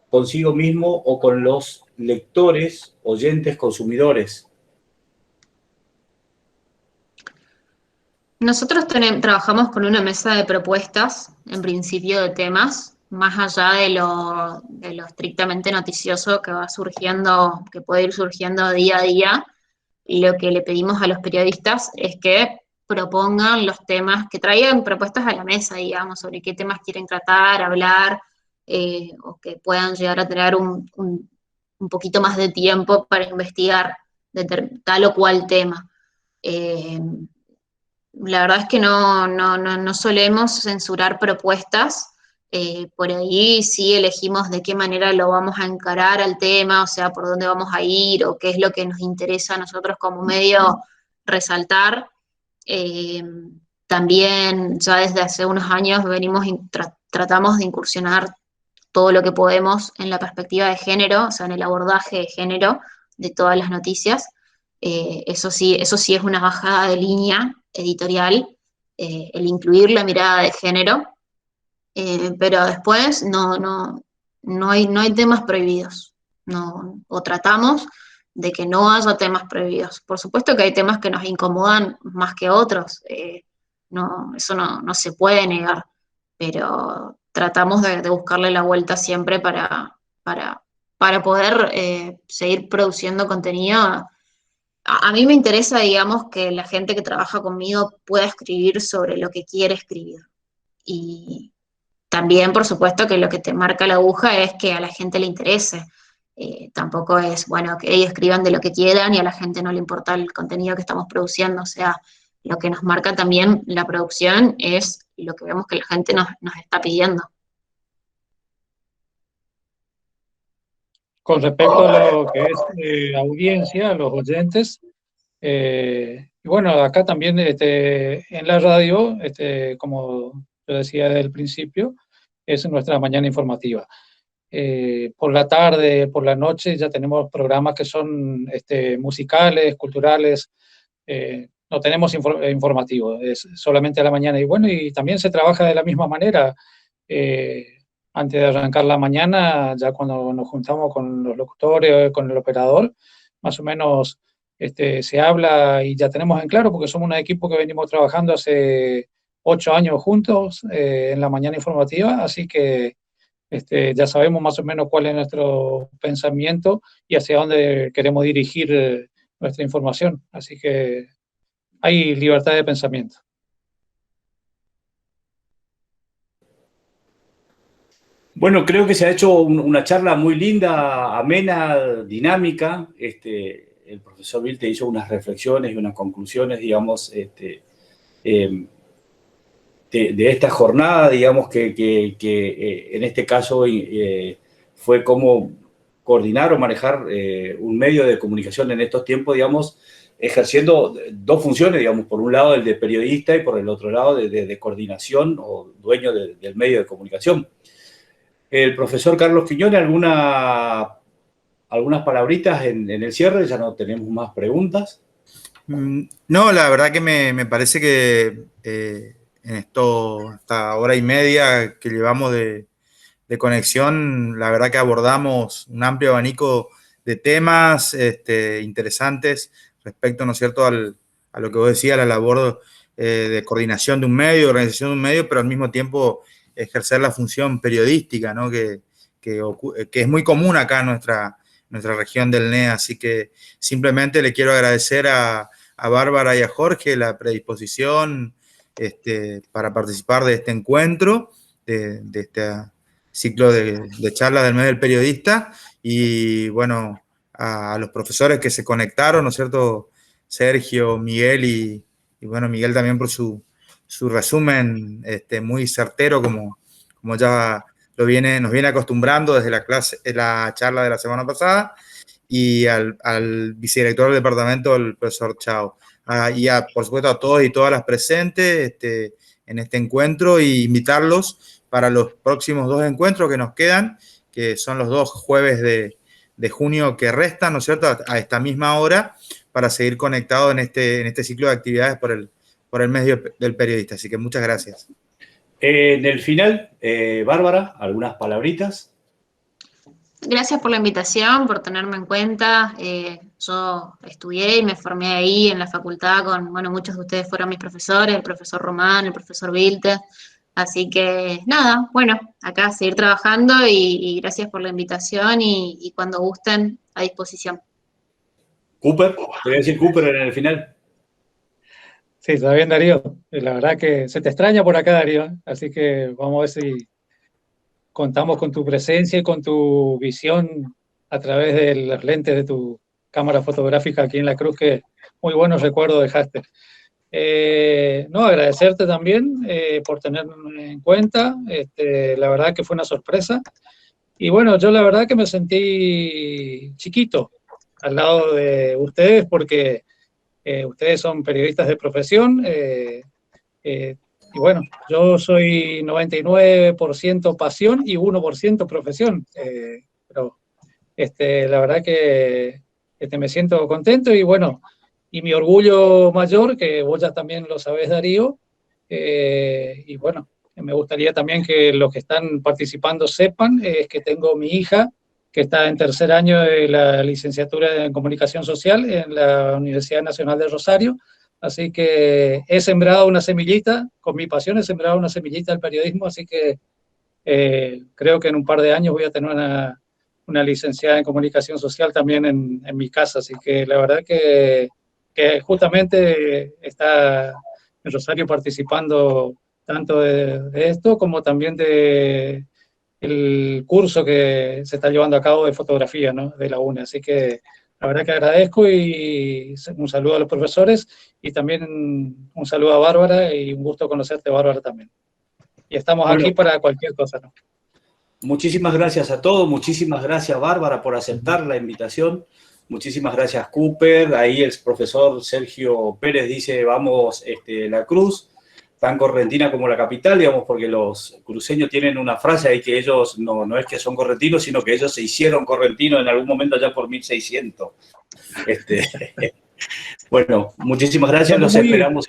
consigo mismo o con los lectores, oyentes, consumidores. Nosotros trabajamos con una mesa de propuestas, en principio de temas, más allá de lo estrictamente noticioso que va surgiendo, que puede ir surgiendo día a día. Lo que le pedimos a los periodistas es que propongan los temas, que traigan propuestas a la mesa, digamos, sobre qué temas quieren tratar, hablar, o que puedan llegar a tener un poquito más de tiempo para investigar de tal o cual tema. La verdad es que no solemos censurar propuestas. Por ahí sí elegimos de qué manera lo vamos a encarar al tema, o sea, por dónde vamos a ir o qué es lo que nos interesa a nosotros como medio resaltar. Eh, También ya desde hace unos años tratamos de incursionar todo lo que podemos en la perspectiva de género, o sea, en el abordaje de género de todas las noticias. Eso sí es una bajada de línea editorial, el incluir la mirada de género, pero después no hay temas prohibidos, no, o tratamos de que no haya temas prohibidos. Por supuesto que hay temas que nos incomodan más que otros, eso no se puede negar, pero tratamos de buscarle la vuelta siempre para poder seguir produciendo contenido. A mí me interesa, digamos, que la gente que trabaja conmigo pueda escribir sobre lo que quiere escribir. Y también, por supuesto, que lo que te marca la aguja es que a la gente le interese. Tampoco es, bueno, que ellos escriban de lo que quieran y a la gente no le importa el contenido que estamos produciendo. O sea, lo que nos marca también la producción es lo que vemos que la gente nos está pidiendo. Con respecto a lo que es audiencia, los oyentes, y bueno, acá también en la radio, como yo decía desde el principio, es nuestra mañana informativa. Por la tarde, por la noche, ya tenemos programas que son musicales, culturales, no tenemos informativo, es solamente a la mañana. Y bueno, y también se trabaja de la misma manera. Eh, Antes de arrancar la mañana, ya cuando nos juntamos con los locutores, con el operador, más o menos se habla y ya tenemos en claro, porque somos un equipo que venimos trabajando hace 8 años juntos en la mañana informativa, así que ya sabemos más o menos cuál es nuestro pensamiento y hacia dónde queremos dirigir nuestra información. Así que hay libertad de pensamiento. Bueno, creo que se ha hecho una charla muy linda, amena, dinámica. El profesor Vilte hizo unas reflexiones y unas conclusiones, digamos, de esta jornada, digamos, que en este caso fue cómo coordinar o manejar un medio de comunicación en estos tiempos, digamos, ejerciendo dos funciones, digamos, por un lado el de periodista y por el otro lado de coordinación o dueño del medio de comunicación. El profesor Carlos Quiñones, algunas palabritas en el cierre, ya no tenemos más preguntas. No, la verdad que me parece que en esta hora y media que llevamos de conexión, la verdad que abordamos un amplio abanico de temas interesantes respecto, ¿no es cierto?, a lo que vos decías, la labor de coordinación de un medio, organización de un medio, pero al mismo tiempo ejercer la función periodística, ¿no?, que es muy común acá en nuestra región del NEA. Así que simplemente le quiero agradecer a Bárbara y a Jorge la predisposición para participar de este encuentro, de este ciclo de charlas del mes del periodista, y bueno, a los profesores que se conectaron, ¿no es cierto?, Sergio, Miguel y bueno, Miguel también por su resumen muy certero, como ya nos viene acostumbrando desde la charla de la semana pasada, y al vicedirector del departamento, el profesor Chao. Y por supuesto a todos y todas las presentes en este encuentro, y invitarlos para los próximos 2 encuentros que nos quedan, que son los 2 jueves de junio que restan, ¿no es cierto?, a esta misma hora, para seguir conectados en este ciclo de actividades por por el medio del periodista. Así que muchas gracias. En el final, Bárbara, algunas palabritas. Gracias por la invitación, por tenerme en cuenta. Yo estudié y me formé ahí en la facultad con, bueno, muchos de ustedes fueron mis profesores, el profesor Román, el profesor Vilte. Así que nada, bueno, acá a seguir trabajando y gracias por la invitación y cuando gusten, a disposición. Cooper, te voy a decir Cooper en el final. Sí, está bien, Darío. La verdad que se te extraña por acá, Darío. Así que vamos a ver si contamos con tu presencia y con tu visión a través de las lentes de tu cámara fotográfica aquí en La Cruz, que muy buenos recuerdos dejaste. No, agradecerte también por tenerme en cuenta. La verdad que fue una sorpresa. Y bueno, yo la verdad que me sentí chiquito al lado de ustedes porque ustedes son periodistas de profesión. Y bueno, yo soy 99% pasión y 1% profesión. Pero la verdad que me siento contento y bueno, y mi orgullo mayor, que vos ya también lo sabés, Darío, y bueno, me gustaría también que los que están participando sepan, es que tengo mi hija, que está en tercer año de la licenciatura en Comunicación Social en la Universidad Nacional de Rosario, así que he sembrado una semillita, con mi pasión he sembrado una semillita del periodismo, así que creo que en un par de años voy a tener una licenciada en Comunicación Social también en mi casa, así que la verdad que justamente está en Rosario participando tanto de esto como también de el curso que se está llevando a cabo de fotografía, ¿no? De la UNE, así que la verdad que agradezco y un saludo a los profesores y también un saludo a Bárbara y un gusto conocerte, Bárbara, también. Y estamos Bueno, aquí para cualquier cosa, ¿no? muchísimas gracias a todos, muchísimas gracias Bárbara por aceptar la invitación, muchísimas gracias Cooper, ahí el profesor Sergio Pérez dice vamos La Cruz, tan correntina como la capital, digamos, porque los cruceños tienen una frase ahí que ellos no es que son correntinos, sino que ellos se hicieron correntinos en algún momento allá por 1600. Bueno, muchísimas gracias, los esperamos.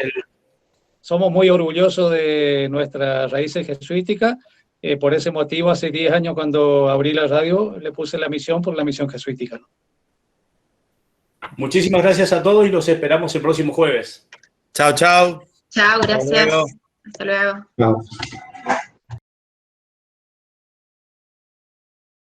Somos muy orgullosos de nuestras raíces jesuíticas. Por ese motivo, hace 10 años cuando abrí la radio, le puse la misión por la misión jesuítica, ¿no? Muchísimas gracias a todos y los esperamos el próximo jueves. Chao, chao. Chao, gracias. Hasta luego. Hasta luego. No.